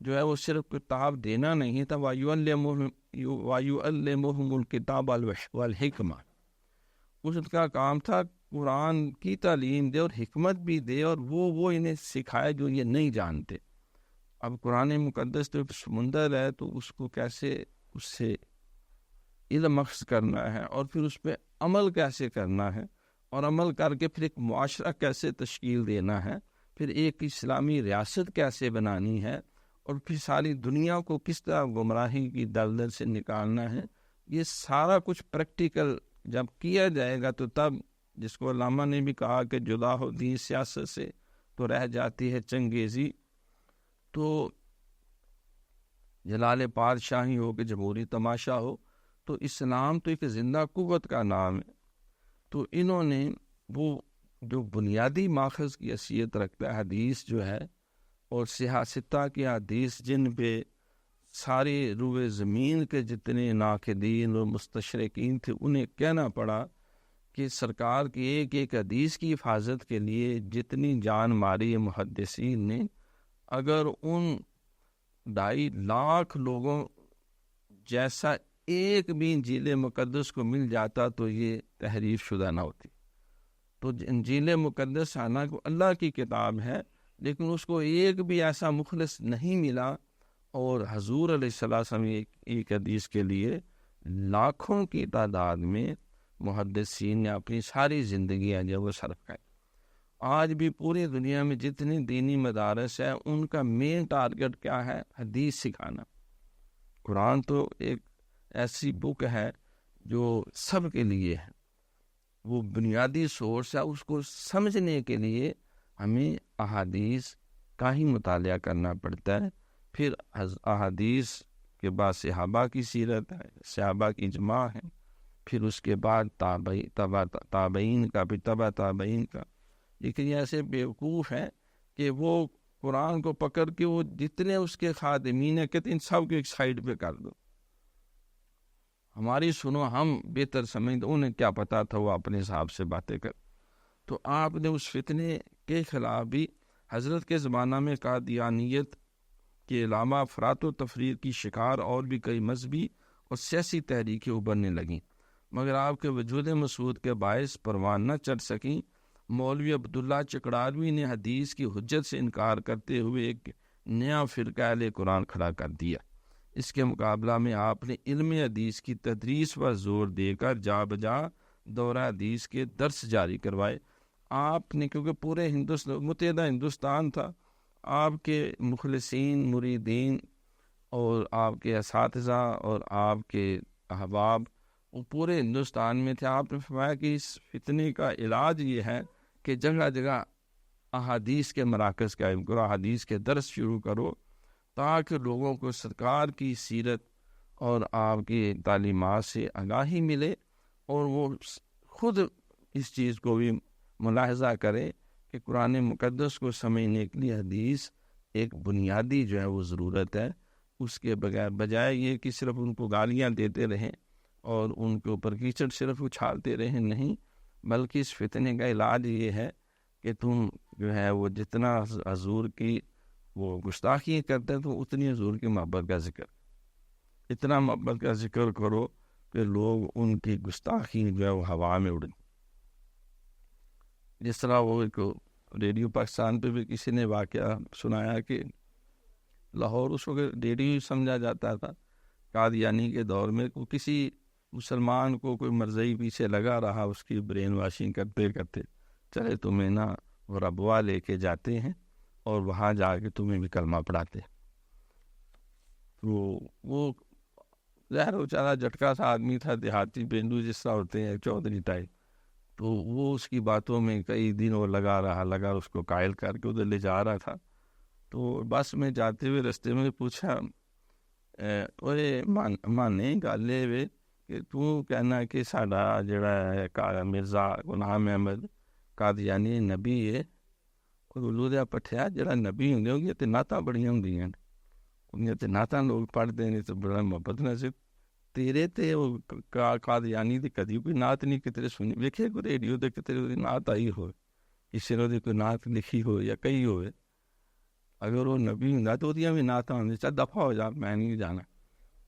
جو ہے وہ صرف کتاب دینا نہیں تھا، وَيُعَلِّمُهُمُ الْكِتَابَ وَالْحِكْمَةَ، اس کا کام تھا قرآن کی تعلیم دے اور حکمت بھی دے، اور وہ انہیں سکھائے جو یہ نہیں جانتے۔ اب قرآن مقدس تو ایک سمندر ہے، تو اس کو کیسے اس سے علم اخذ کرنا ہے اور پھر اس پہ عمل کیسے کرنا ہے، اور عمل کر کے پھر ایک معاشرہ کیسے تشکیل دینا ہے، پھر ایک اسلامی ریاست کیسے بنانی ہے، اور پھر ساری دنیا کو کس طرح گمراہی کی دلدل سے نکالنا ہے، یہ سارا کچھ پریکٹیکل جب کیا جائے گا تو تب، جس کو علامہ نے بھی کہا کہ جدا ہو دین سیاست سے تو رہ جاتی ہے چنگیزی۔ تو جلال پادشاہی ہو کہ جمہوری تماشا ہو، تو اسلام تو ایک زندہ قوت کا نام ہے۔ تو انہوں نے وہ جو بنیادی ماخذ کی حیثیت رکھتا ہے حدیث جو ہے، اور سیاستہ کی حدیث جن پہ سارے روئے زمین کے جتنے ناقدین اور مستشرقین تھے انہیں کہنا پڑا کہ سرکار کی ایک ایک حدیث کی حفاظت کے لیے جتنی جان ماری محدثین نے، اگر ان 2.5 لاکھ لوگوں جیسا ایک بھی انجیل مقدس کو مل جاتا تو یہ تحریف شدہ نہ ہوتی۔ تو انجیل مقدس حالانکہ اللہ کی کتاب ہے، لیکن اس کو ایک بھی ایسا مخلص نہیں ملا، اور حضور علیہ السلام ایک حدیث کے لیے لاکھوں کی تعداد میں محدثین نے اپنی ساری زندگیاں جو وہ صرف کریں۔ آج بھی پوری دنیا میں جتنی دینی مدارس ہیں ان کا مین ٹارگٹ کیا ہے؟ حدیث سکھانا۔ قرآن تو ایک ایسی بک ہے جو سب کے لیے ہے، وہ بنیادی سورس ہے، اس کو سمجھنے کے لیے ہمیں احادیث کا ہی مطالعہ کرنا پڑتا ہے۔ پھر احادیث کے بعد صحابہ کی سیرت ہے، صحابہ کی اجماع ہے، پھر اس کے بعد تابعین کا، پھر تبع تابعین کا۔ لیکن یہ ایسے بیوقوف ہیں کہ وہ قرآن کو پکڑ کے وہ جتنے اس کے خادمین ہیں کہتے ہیں ان سب کو ایک سائیڈ پہ کر دو، ہماری سنو، ہم بہتر سمجھتے، انہیں کیا پتا تھا، وہ اپنے حساب سے باتیں کر۔ تو آپ نے اس فتنے کے خلاف بھی حضرت کے زمانہ میں قادیانیت کے علاوہ افراط و تفریق کی شکار اور بھی کئی مذہبی اور سیاسی تحریکیں ابھرنے لگیں۔ مگر آپ کے وجود مسعود کے باعث پروان نہ چڑھ سکیں۔ مولوی عبداللہ چکڑالوی نے حدیث کی حجت سے انکار کرتے ہوئے ایک نیا فرقہ اہل قرآن کھڑا کر دیا۔ اس کے مقابلہ میں آپ نے علم حدیث کی تدریس پر زور دے کر جا بجا دورہ حدیث کے درس جاری کروائے۔ آپ نے، کیونکہ پورے متحدہ ہندوستان تھا، آپ کے مخلصین، مریدین اور آپ کے اساتذہ اور آپ کے احباب وہ پورے ہندوستان میں تھے۔ آپ نے فرمایا کہ اس فتنے کا علاج یہ ہے کہ جگہ جگہ احادیث کے مراکز قائم کرو، احادیث کے درس شروع کرو، تاکہ لوگوں کو سرکار کی سیرت اور آپ کی تعلیمات سے آگاہی ملے، اور وہ خود اس چیز کو بھی ملاحظہ کرے کہ قرآن مقدس کو سمجھنے کے لیے حدیث ایک بنیادی جو ہے وہ ضرورت ہے۔ اس کے بغیر، بجائے یہ کہ صرف ان کو گالیاں دیتے رہیں اور ان کے اوپر کیچڑ صرف اچھالتے رہیں، نہیں، بلکہ اس فتنے کا علاج یہ ہے کہ تم جو ہے وہ جتنا حضور کی وہ گستاخی کرتے ہیں تو اتنی حضور کی محبت کا ذکر، اتنا محبت کا ذکر کرو کہ لوگ ان کی گستاخی جو ہے وہ ہوا میں اڑیں۔ جس طرح وہ ایک ریڈیو پاکستان پہ بھی کسی نے واقعہ سنایا کہ لاہور اس وقت ریڈیو سمجھا جاتا تھا، قادیانی کے دور میں کسی مسلمان کو کوئی مرزئی پیچھے لگا رہا، اس کی برین واشنگ کرتے کرتے چلے تمہیں نا وہ ربوہ لے کے جاتے ہیں اور وہاں جا کے تمہیں بھی کلمہ پڑھاتے۔ تو وہ ظاہر بیچارہ جھٹکا سا آدمی تھا، دیہاتی پینڈو جس طرح ہوتے ہیں، چودھری ٹائپ، تو وہ اس کی باتوں میں کئی دن وہ لگا اس کو قائل کر کے ادھر لے جا رہا تھا۔ تو بس میں جاتے ہوئے رستے میں پوچھا، اوے مانے گل وے کہ تو کہنا کہ ساڈا جڑا ہے مرزا غلام احمد قادیانی نبی ہے، اور اولو دیا پٹھیا جڑا نبی ہوندے ہوگی تے نعتاں بڑیاں ہوندیاں نے، انہاں تے نعتاں لوگ پڑھتے ہیں تو بڑا محبت نصیب، تیرے تے قادیانی دی کدی کوئی نعت نہیں کہ تیرے سنی ویکھے کوئی ریڈیو تے کہ تیرے نعت آئی ہوئے، کسی نے کوئی نعت لکھی ہو یا کئی ہوئے، اگر وہ نبی ہوں تو وہ بھی نعتاں ہوندی، چل دفعہ ہو جا، میں نہیں جانا۔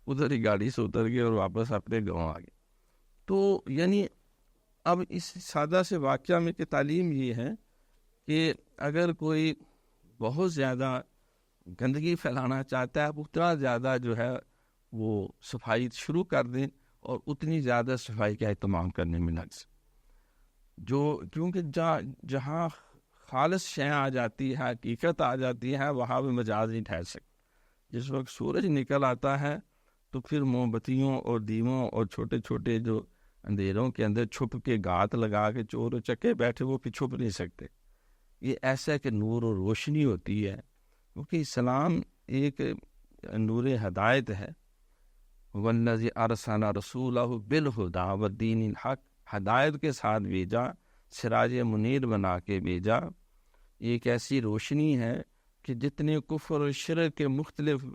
ادھر ہی گاڑی سے اتر گئے اور واپس اپنے گاؤں آ گئے۔ تو یعنی اب اس سادہ سے واقعہ میں کہ تعلیم یہ ہے کہ اگر کوئی بہت زیادہ گندگی پھیلانا چاہتا ہے، اتنا زیادہ جو ہے وہ صفائی شروع کر دیں اور اتنی زیادہ صفائی کا اہتمام کرنے میں لگ سکے، کیونکہ جہاں خالص شے آ جاتی ہے، حقیقت آ جاتی ہے، وہاں بھی مجاز نہیں ٹھہر سکتے۔ جس وقت سورج نکل آتا ہے تو پھر موم بتیوں اور دیووں اور چھوٹے چھوٹے جو اندھیروں کے اندر چھپ کے گات لگا کے چور و چکے بیٹھے، وہ پھر چھپ نہیں سکتے۔ یہ ایسا کہ نور و روشنی ہوتی ہے، کیونکہ اسلام ایک نور ہدایت ہے۔ والذی ارسل رسولہ بالہدی والدین الحق، ہدایت کے ساتھ بھیجا، سراج منیر بنا کے بھیجا۔ ایک ایسی روشنی ہے کہ جتنے کفر و شرک کے مختلف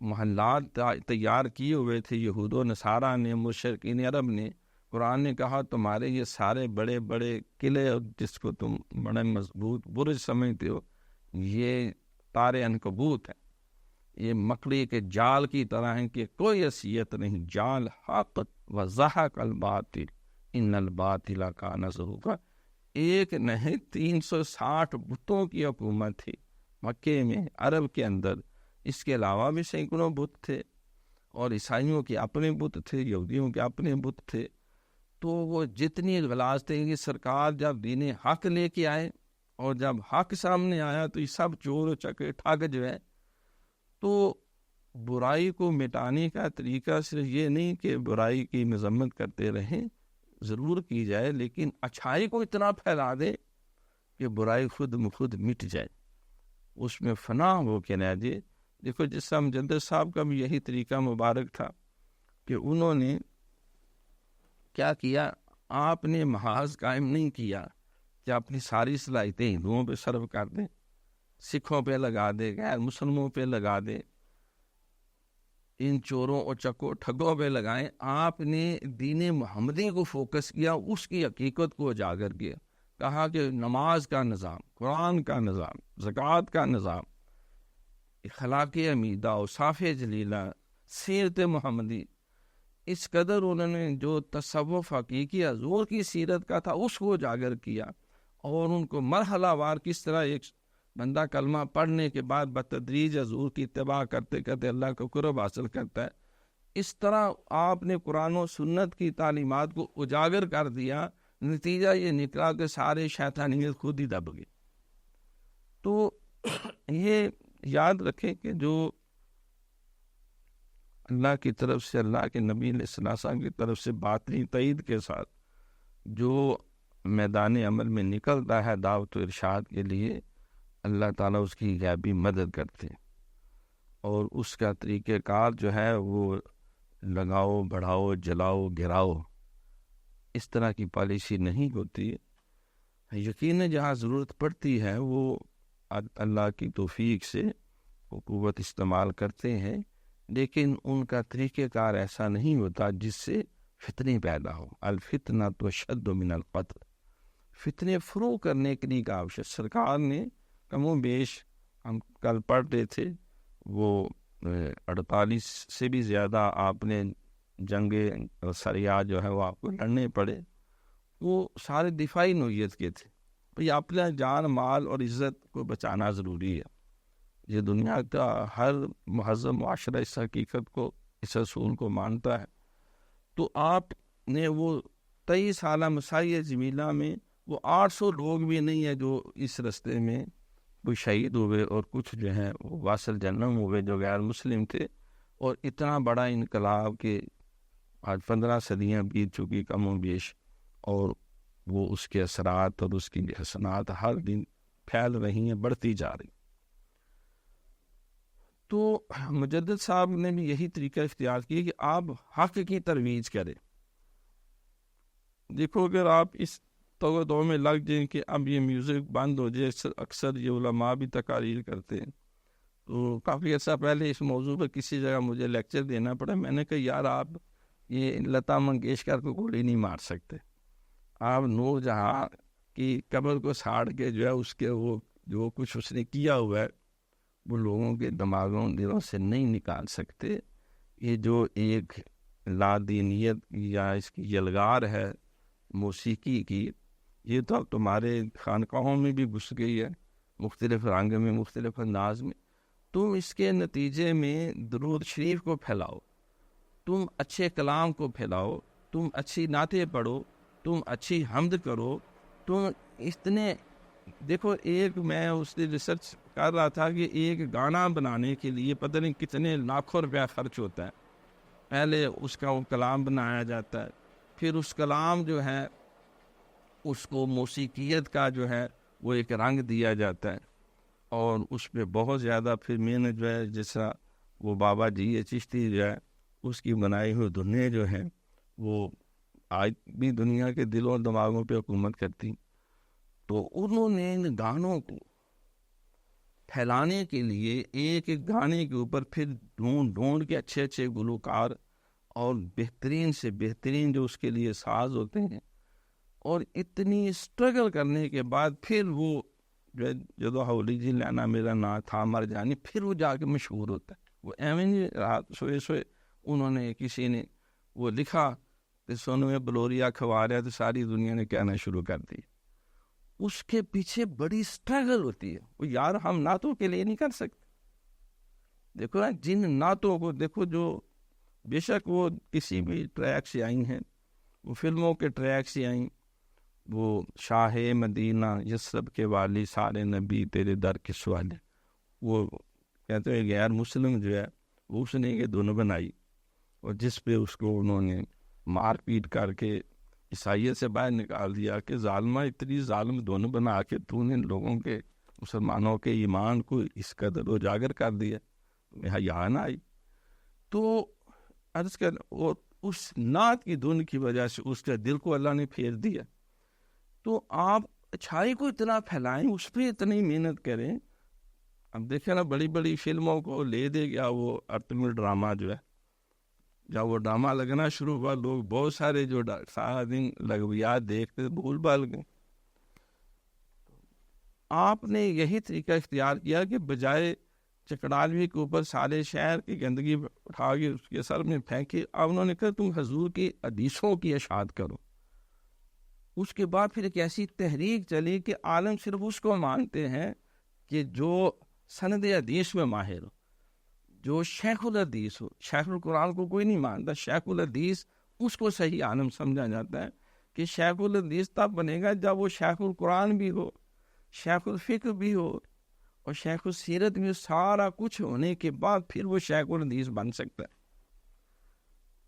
محلات تیار کیے ہوئے تھے یہود و نصارہ نے، مشرکین عرب نے، قرآن نے کہا تمہارے یہ سارے بڑے بڑے قلعے جس کو تم بڑے مضبوط برج سمجھتے ہو، یہ تار عنکبوت ہے، یہ مکڑی کے جال کی طرح ہیں کہ کوئی حیثیت نہیں۔ جال حق و زحق الباطل ان الباطل کان زہوقا۔ ایک نہیں 360 بتوں کی حکومت تھی مکے میں، عرب کے اندر۔ اس کے علاوہ بھی سینکڑوں بت تھے، اور عیسائیوں کے اپنے بت تھے، یہودیوں کے اپنے بت تھے۔ تو وہ جتنی غلاظ تھے کہ سرکار جب دین حق لے کے آئے اور جب حق سامنے آیا تو یہ سب چور و چکے ٹھگ جو ہے، تو برائی کو مٹانے کا طریقہ صرف یہ نہیں کہ برائی کی مذمت کرتے رہیں، ضرور کی جائے، لیکن اچھائی کو اتنا پھیلا دے کہ برائی خود مخود مٹ جائے، اس میں فنا ہو کے رہ جائے۔ دیکھو جس طرح مجدد صاحب کا بھی یہی طریقہ مبارک تھا کہ انہوں نے کیا کیا، آپ نے محاذ قائم نہیں کیا کہ اپنی ساری صلاحیتیں ہندوؤں پہ صرف کر دیں، سکھوں پہ لگا دے، غیر مسلموں پہ لگا دے، ان چوروں اور چکوں ٹھگوں پہ لگائیں۔ آپ نے دین محمدی کو فوکس کیا، اس کی حقیقت کو اجاگر کیا، کہا کہ نماز کا نظام، قرآن کا نظام، زکوٰۃ کا نظام، اخلاق حمیدہ، اوصاف جلیلہ، سیرت محمدی، اس قدر انہوں نے جو تصوف حقیقی حضور کی سیرت کا تھا اس کو اجاگر کیا، اور ان کو مرحلہ وار کس طرح ایک بندہ کلمہ پڑھنے کے بعد بتدریج حضور کی اتباع کرتے کرتے اللہ کو قرب حاصل کرتا ہے، اس طرح آپ نے قرآن و سنت کی تعلیمات کو اجاگر کر دیا۔ نتیجہ یہ نکلا کہ سارے شیطانیت خود ہی دب گئے۔ تو یہ یاد رکھیں کہ جو اللہ کی طرف سے، اللہ کے نبی علیہ السلام کی طرف سے باطنی تائید کے ساتھ جو میدان عمل میں نکلتا ہے دعوت و ارشاد کے لیے، اللہ تعالیٰ اس کی غیبی مدد کرتے ہیں، اور اس کا طریقہ کار جو ہے وہ لگاؤ، بڑھاؤ، جلاؤ، گراؤ، اس طرح کی پالیسی نہیں ہوتی۔ یقیناً جہاں ضرورت پڑتی ہے وہ اللہ کی توفیق سے وہ قوت استعمال کرتے ہیں، لیکن ان کا طریقہ کار ایسا نہیں ہوتا جس سے فتنے پیدا ہو۔ الفتنہ تو اشد من القتل، فتنے فروغ کرنے کے لیے کہا سرکار نے کم و بیش، ہم کل پڑھ رہے تھے، وہ 48 سے بھی زیادہ آپ نے جنگ سریا جو ہے وہ آپ کو لڑنے پڑے، وہ سارے دفاعی نوعیت کے تھے۔ بھئی اپنا جان، مال اور عزت کو بچانا ضروری ہے۔ یہ دنیا کا ہر مہذب معاشرہ اس حقیقت کو، اس اصول کو مانتا ہے۔ تو آپ نے وہ 23 سالہ مساعی جمیلہ میں وہ 800 لوگ بھی نہیں ہیں جو اس رستے میں کوئی شہید ہوئے، اور کچھ جو ہیں وہ واصل جنم ہوئے جو غیر مسلم تھے، اور اتنا بڑا انقلاب کہ آج 15 صدیاں بیت چکی کم و بیش، اور وہ اس کے اثرات اور اس کی حسنات ہر دن پھیل رہی ہیں، بڑھتی جا رہی۔ تو مجدد صاحب نے بھی یہی طریقہ اختیار کیا کہ آپ حق کی ترویج کریں۔ دیکھو اگر آپ اس دو میں لگ جائیں کہ اب یہ میوزک بند ہو جائے، اکثر یہ علماء بھی تقاریر کرتے ہیں، تو کافی عرصہ پہلے اس موضوع پر کسی جگہ مجھے لیکچر دینا پڑا، میں نے کہا یار آپ یہ لتا منگیشکر کو گولی نہیں مار سکتے، آپ نور جہاں کی قبر کو ساڑ کے جو ہے اس کے وہ جو کچھ اس نے کیا ہوا ہے وہ لوگوں کے دماغوں دلوں سے نہیں نکال سکتے۔ یہ جو ایک لادینیت یا اس کی یلغار ہے موسیقی کی، یہ تو اب تمہارے خانقاہوں میں بھی گھس گئی ہے، مختلف رنگ میں، مختلف انداز میں۔ تم اس کے نتیجے میں درود شریف کو پھیلاؤ، تم اچھے کلام کو پھیلاؤ، تم اچھی نعتیں پڑھو، تم اچھی حمد کرو، تم اتنے دیکھو، ایک میں اس نے ریسرچ کر رہا تھا کہ ایک گانا بنانے کے لیے پتہ نہیں کتنے لاکھوں روپیہ خرچ ہوتا ہے۔ پہلے اس کا وہ کلام بنایا جاتا ہے، پھر اس کلام جو ہے اس کو موسیقیت کا جو ہے وہ ایک رنگ دیا جاتا ہے، اور اس پہ بہت زیادہ پھر محنت جو ہے، جس طرح وہ بابا جی چشتی جو ہے اس کی بنائی ہوئی دھنیں جو ہیں وہ آج بھی دنیا کے دلوں اور دماغوں پہ حکومت کرتی۔ تو انہوں نے ان گانوں کو پھیلانے کے لیے ایک ایک گانے کے اوپر پھر ڈھونڈ کے اچھے اچھے گلوکار اور بہترین سے بہترین جو اس کے لیے ساز ہوتے ہیں، اور اتنی اسٹرگل کرنے کے بعد پھر وہ جدو ہولی جی لینا میرا نا تھا مر جانی، پھر وہ جا کے مشہور ہوتا ہے۔ وہ ایویں رات سوئے سوئے انہوں نے کسی نے وہ لکھا کہ سونو میں بلوریا کھوا رہا، تو ساری دنیا نے کہنا شروع کر دی۔ اس کے پیچھے بڑی سٹرگل ہوتی ہے، وہ یار ہم نعتوں کے لیے نہیں کر سکتے۔ دیکھو نا جن نعتوں کو دیکھو، جو بے شک وہ کسی بھی ٹریک سے آئی ہیں، وہ فلموں کے ٹریک سے آئیں، وہ شاہ مدینہ یثرب کے والی سارے نبی تیرے در کے سوالے، وہ کہتے ہیں غیر مسلم جو ہے وہ اس نے یہ دونوں بنائی، اور جس پہ اس کو انہوں نے مار پیٹ کر کے عیسائیت سے باہر نکال دیا کہ ظالمہ اتنی ظالم دونوں بنا کے تو نے لوگوں کے، مسلمانوں کے ایمان کو اس قدر اجاگر کر دیا، حیا نہ آئی۔ تو عرض کر، اور اس نعت کی دھن کی وجہ سے اس کے دل کو اللہ نے پھیر دیا۔ تو آپ اچھائی کو اتنا پھیلائیں، اس پہ اتنی محنت کریں۔ اب دیکھیں نا بڑی بڑی فلموں کو لے دے گیا وہ ارتمل ڈرامہ جو ہے، جب وہ ڈرامہ لگنا شروع ہوا، لوگ بہت سارے جو سارا دن لغویات دیکھتے بھول بھال گئے۔ آپ نے یہی طریقہ اختیار کیا کہ بجائے چکڑالوی کے اوپر سارے شہر کی گندگی اٹھا کے اس کے سر میں پھینکی. اب انہوں نے کہا تم حضور کی حدیثوں کی اشاعت کرو. اس کے بعد پھر ایک ایسی تحریک چلی کہ عالم صرف اس کو مانتے ہیں کہ جو سند حدیث میں ماہر ہو, جو شیخ الحدیث ہو. شیخ القرآن کو کوئی نہیں مانتا, شیخ الحدیث اس کو صحیح عالم سمجھا جاتا ہے کہ شیخ الحدیث تب بنے گا جب وہ شیخ القرآن بھی ہو, شیخ الفقہ بھی ہو اور شیخ السیرت بھی, سارا کچھ ہونے کے بعد پھر وہ شیخ الحدیث بن سکتا ہے.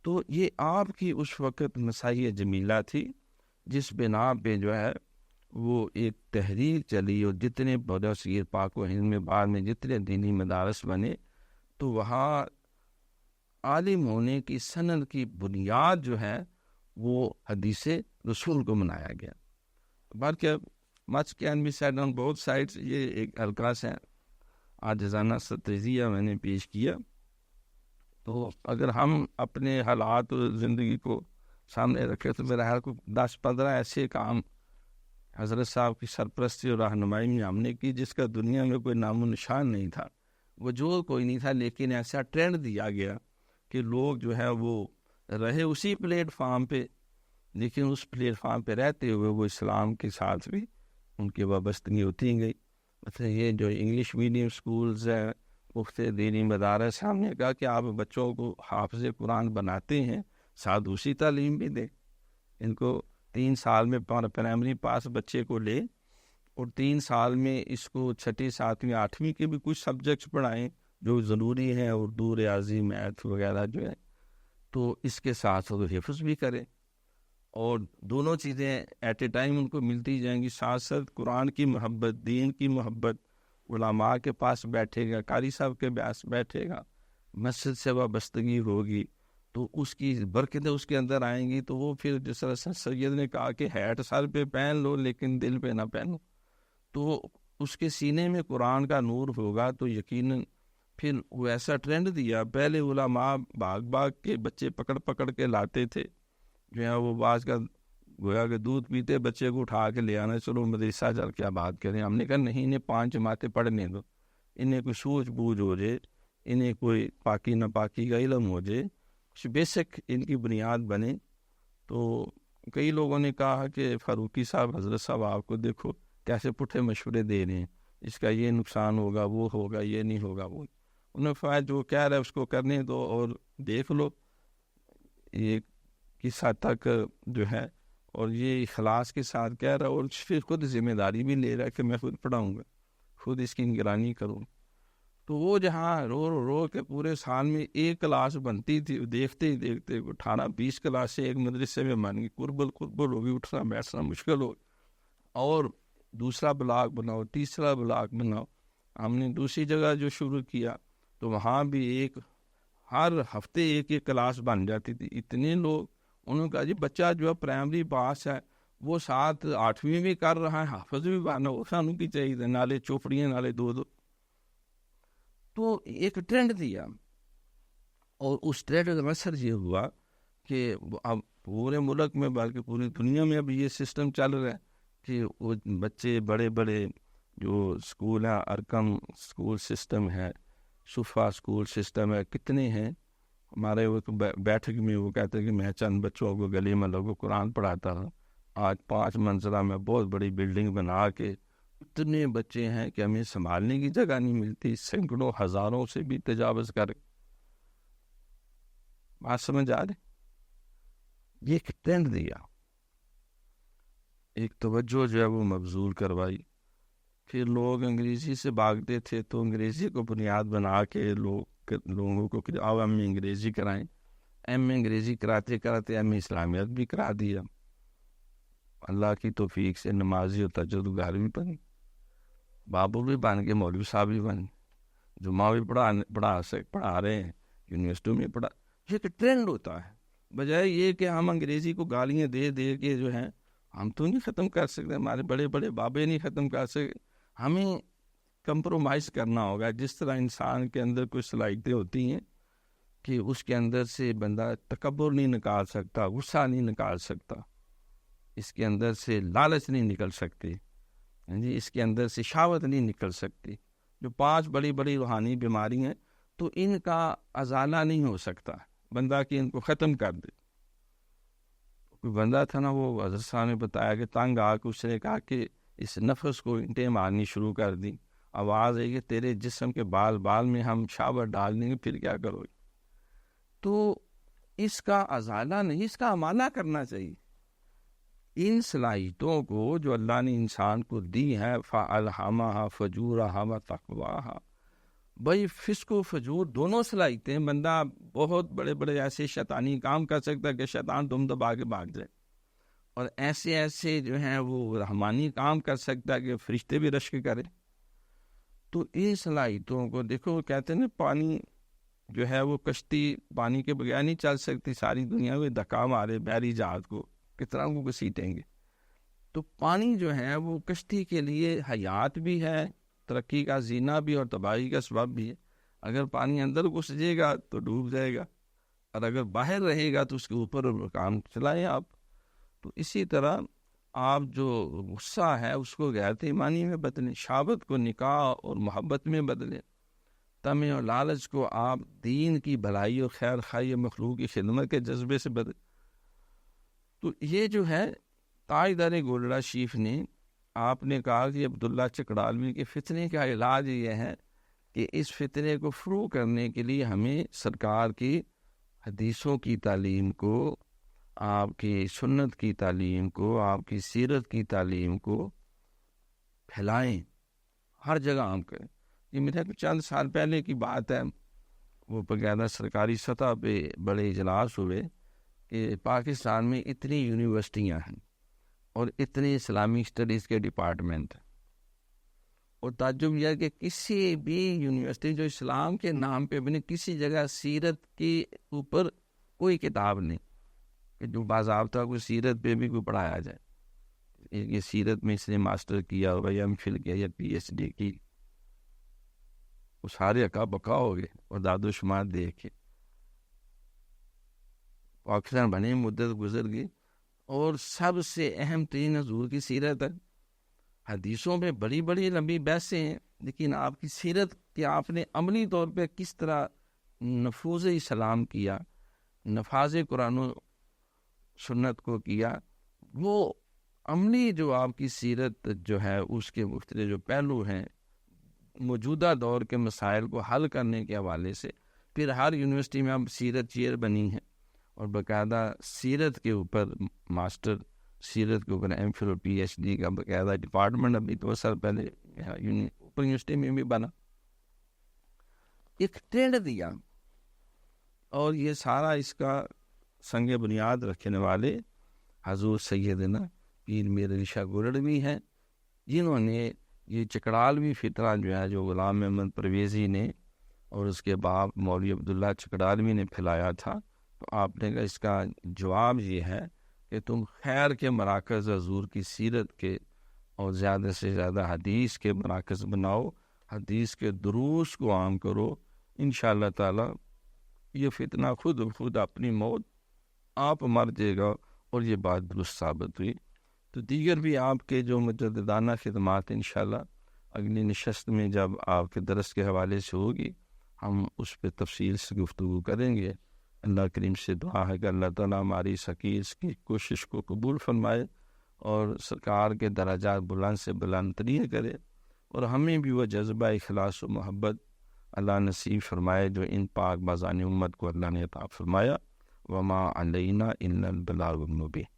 تو یہ آپ کی اس وقت مسائل جمیلہ تھی جس بنا پہ جو ہے وہ ایک تحریک چلی, اور جتنے برصغیر پاک و ہند میں بعد میں جتنے دینی مدارس بنے تو وہاں عالم ہونے کی سند کی بنیاد جو ہے وہ حدیث رسول کو بنایا گیا. بلکہ much can be said on both sides. یہ ایک الکاس ہے عاجزانہ ستیزیہ میں نے پیش کیا. تو اگر ہم اپنے حالات و زندگی کو سامنے رکھے تو میرا خیال کو 10-15 ایسے کام حضرت صاحب کی سرپرستی اور رہنمائی میں ہم نے کی جس کا دنیا میں کوئی نام و نشان نہیں تھا, وجود کوئی نہیں تھا, لیکن ایسا ٹرینڈ دیا گیا کہ لوگ جو ہے وہ رہے اسی پلیٹ فارم پہ, لیکن اس پلیٹ فارم پہ رہتے ہوئے وہ اسلام کے ساتھ بھی ان کی وابستگی ہوتی گئی. مثلا یہ جو انگلش میڈیم سکولز ہیں, مختلف دینی مدارس, ہم نے کہا کہ آپ بچوں کو حافظ قرآن بناتے ہیں, ساتھ دوسری تعلیم بھی دیں. ان کو 3 سال میں پرائمری پاس بچے کو لے اور 3 سال میں اس کو 6ٹھی 7ویں 8ویں کے بھی کچھ سبجیکٹس پڑھائیں جو ضروری ہیں, اردو, ریاضی, میتھ وغیرہ جو ہے, تو اس کے ساتھ وہ حفظ بھی کریں, اور دونوں چیزیں ایٹ اے ٹائم ان کو ملتی جائیں گی. ساتھ ساتھ قرآن کی محبت, دین کی محبت, علماء کے پاس بیٹھے گا, قاری صاحب کے پاس بیٹھے گا, مسجد سے وابستگی ہوگی تو اس کی برکتیں اس کے اندر آئیں گی. تو وہ پھر جس طرح سید نے کہا کہ ہیٹ سر پہ پہن لو لیکن دل پہ نہ پہنو, تو اس کے سینے میں قرآن کا نور ہوگا. تو یقیناً پھر وہ ایسا ٹرینڈ دیا, پہلے علماء باغ کے بچے پکڑ کے لاتے تھے, جو ہے وہ بعض کا گویا کہ دودھ پیتے بچے کو اٹھا کے لے آنا, چلو مدرسہ چل کے بات کریں. ہم نے کہا نہیں, انہیں 5 جماعتیں پڑھنے دو, انہیں کوئی سوچ بوجھ ہو جائے, انہیں کوئی پاکی ناپاکی کا علم ہو جائے, کچھ بیسک ان کی بنیاد بنے. تو کئی لوگوں نے کہا کہ فاروقی صاحب, حضرت صاحب آپ کو دیکھو کیسے پٹھے مشورے دے رہے ہیں, اس کا یہ نقصان ہوگا, وہ ہوگا, یہ نہیں ہوگا, وہ. انہیں فائد جو کہہ رہا ہے اس کو کرنے دو اور دیکھ لو یہ کس حد تک جو ہے, اور یہ اخلاص کے ساتھ کہہ رہا ہے, اور پھر خود ذمہ داری بھی لے رہا ہے کہ میں خود پڑھاؤں گا, خود اس کی نگرانی کروں. تو وہ جہاں رو کے پورے سال میں ایک کلاس بنتی تھی, دیکھتے ہی دیکھتے 18-20 کلاسیں ایک مدرسے میں بن گئی, قربل ہوگی, اٹھنا بیٹھنا مشکل ہو, اور دوسرا بلاک بناؤ, تیسرا بلاک بناؤ. ہم نے دوسری جگہ جو شروع کیا تو وہاں بھی ہر ہفتے ایک کلاس بن جاتی تھی. اتنے لوگ, انہوں نے کہا جی بچہ جو ہے پرائمری پاس ہے وہ 7-8ویں بھی کر رہا ہے, حافظ بھی بنا, وہ سانو کی چاہیے, نالے چوپڑیاں نالے 2. تو ایک ٹرینڈ دیا, اور اس ٹرینڈ کا اثر یہ ہوا کہ اب پورے ملک میں بلکہ پوری دنیا میں اب یہ سسٹم چل رہا ہے کہ وہ بچے بڑے جو اسکول ہیں, ارکم اسکول سسٹم ہے, صفا اسکول سسٹم ہے, کتنے ہیں ہمارے. وہ بیٹھک میں وہ کہتے ہیں کہ میں چند بچوں کو گلی میں لوگوں قرآن پڑھاتا ہوں, آج 5 منزلہ میں بہت بڑی بلڈنگ بنا کے اتنے بچے ہیں کہ ہمیں سنبھالنے کی جگہ نہیں ملتی, سینکڑوں ہزاروں سے بھی تجاوز کر. بات سمجھ آ رہی؟ یہ ایک ٹرینڈ دیا, ایک توجہ جو ہے وہ مبذول کروائی. پھر لوگ انگریزی سے بھاگتے تھے تو انگریزی کو بنیاد بنا کے لوگوں کو کہ آؤ ہم انگریزی کرائیں. ایم اے انگریزی کراتے ایم اے اسلامیات بھی کرا دیا. اللہ کی توفیق سے نمازی و تجدگار بھی بن, بابو بھی بن کے, مولوی صاحب بھی بن, جمعہ بھی پڑھا رہے ہیں, یونیورسٹیوں میں پڑھا. یہ ایک ٹرینڈ ہوتا ہے, بجائے یہ کہ ہم انگریزی کو گالیاں دے کے جو ہیں ہم تو نہیں ختم کر سکتے, ہمارے بڑے بابے نہیں ختم کر سکتے. ہمیں کمپرومائز کرنا ہوگا. جس طرح انسان کے اندر کوئی صلاحیتیں ہوتی ہیں کہ اس کے اندر سے بندہ تکبر نہیں نکال سکتا, غصہ نہیں نکال سکتا, اس کے اندر سے لالچ نہیں نکل سکتی, اس کے اندر سے شہوت نہیں نکل سکتی, جو 5 بڑی بڑی روحانی بیماری ہیں، تو ان کا ازالہ نہیں ہو سکتا، بندہ کہ ان کو ختم کر دے۔ کوئی بندہ تھا نا، وہ حضرت صاحب نے بتایا کہ تنگ آ کے اس نے کہا کہ اس نفس کو اینٹیں مارنی شروع کر دی، آواز ہے کہ تیرے جسم کے بال بال میں ہم شاور ڈال دیں گے، پھر کیا کرو گے؟ تو اس کا ازالہ نہیں، اس کا امالہ کرنا چاہیے۔ ان صلاحیتوں کو جو اللہ نے انسان کو دی ہے، فَأَلْهَمَهَا فُجُورَهَا وَتَقْوَاهَا، بھائی فسق و فجور دونوں صلاحیتیں، بندہ بہت بڑے بڑے ایسے شیطانی کام کر سکتا ہے کہ شیطان دم دبا کے بھاگ جائے، اور ایسے ایسے جو ہیں وہ رحمانی کام کر سکتا ہے کہ فرشتے بھی رشک کرے۔ تو ان صلاحیتوں کو دیکھو، کہتے ہیں نا پانی جو ہے وہ کشتی پانی کے بغیر نہیں چل سکتی، ساری دنیا میں دھکا مارے بحری جہاز کو کتنا کو گھسیٹیں گے۔ تو پانی جو ہے وہ کشتی کے لیے حیات بھی ہے، ترقی کا زینہ بھی، اور تباہی کا سبب بھی ہے۔ اگر پانی اندر گھس جائے گا تو ڈوب جائے گا، اور اگر باہر رہے گا تو اس کے اوپر کام چلائیں آپ۔ تو اسی طرح آپ جو غصہ ہے اس کو غیرت ایمانی میں بدلیں، شہوت کو نکاح اور محبت میں بدلیں، طمع اور لالچ کو آپ دین کی بھلائی اور خیر خواہی مخلوق کی خدمت کے جذبے سے بدلیں۔ تو یہ جو ہے تاجدار گولڑا شیف نے آپ نے کہا کہ عبداللہ چکڑالوی کے فتنے کا علاج یہ ہے کہ اس فتنے کو فروغ کرنے کے لیے ہمیں سرکار کی حدیثوں کی تعلیم کو، آپ کی سنت کی تعلیم کو، آپ کی سیرت کی تعلیم کو پھیلائیں، ہر جگہ عام کریں۔ یہ میرے چند سال پہلے کی بات ہے، وہ باقاعدہ سرکاری سطح پہ بڑے اجلاس ہوئے کہ پاکستان میں اتنی یونیورسٹیاں ہیں اور اتنے اسلامی اسٹڈیز کے ڈپارٹمنٹ ہیں، اور تعجب یہ ہے کہ کسی بھی یونیورسٹی جو اسلام کے نام پہ بنے، کسی جگہ سیرت کے اوپر کوئی کتاب نہیں کہ جو باضابطہ کوئی سیرت پہ بھی کوئی پڑھایا جائے۔ یہ سیرت میں اس نے ماسٹر کیا اور ایم فل کیا یا پی ایچ ڈی کی، وہ سارے اکا بکا ہو گئے اور داد و شمار دیکھ کے پاکستان بنے، مدت گزر گئی، اور سب سے اہم ترین حضور کی سیرت ہے۔ حدیثوں میں بڑی بڑی لمبی بحثیں ہیں، لیکن آپ کی سیرت کہ آپ نے عملی طور پہ کس طرح نفوذ اسلام کیا، نفاذ قرآن و سنت کو کیا، وہ عملی جو آپ کی سیرت جو ہے اس کے مختلف جو پہلو ہیں موجودہ دور کے مسائل کو حل کرنے کے حوالے سے، پھر ہر یونیورسٹی میں اب سیرت چیئر بنی ہے، اور باقاعدہ سیرت کے اوپر ماسٹر، سیرت کے اوپر ایم فل اور پی ایچ ڈی کا باقاعدہ ڈپارٹمنٹ ابھی 2 سال پہلے اوپن یونیورسٹی میں بھی بنا، ایک ٹرینڈ دیا۔ اور یہ سارا اس کا سنگ بنیاد رکھنے والے حضور سیدنا پیر میر علی شاہ گولڑوی ہیں، جنہوں نے یہ چکڑالوی فطرہ جو ہے، جو غلام احمد پرویزی نے اور اس کے باپ مولوی عبداللہ چکڑالوی نے پھیلایا تھا۔ تو آپ نے کہا اس کا جواب یہ ہے کہ تم خیر کے مراکز حضور کی سیرت کے اور زیادہ سے زیادہ حدیث کے مراکز بناؤ، حدیث کے دروس کو عام کرو، انشاءاللہ تعالی یہ فتنہ خود اپنی موت آپ مر جائے گا۔ اور یہ بات درست ثابت ہوئی۔ تو دیگر بھی آپ کے جو مجددانہ خدمات انشاءاللہ اگلی نشست میں جب آپ کے درس کے حوالے سے ہوگی، ہم اس پہ تفصیل سے گفتگو کریں گے۔ اللہ کریم سے دعا ہے کہ اللہ تعالیٰ ہماری اس کی کوشش کو قبول فرمائے اور سرکار کے درجات بلند سے بلند ترین کرے، اور ہمیں بھی وہ جذبہ اخلاص و محبت اللہ نصیب فرمائے جو ان پاک بازان امت کو اللہ نے عطا فرمایا۔ وما علینا الا البلاغ المبین۔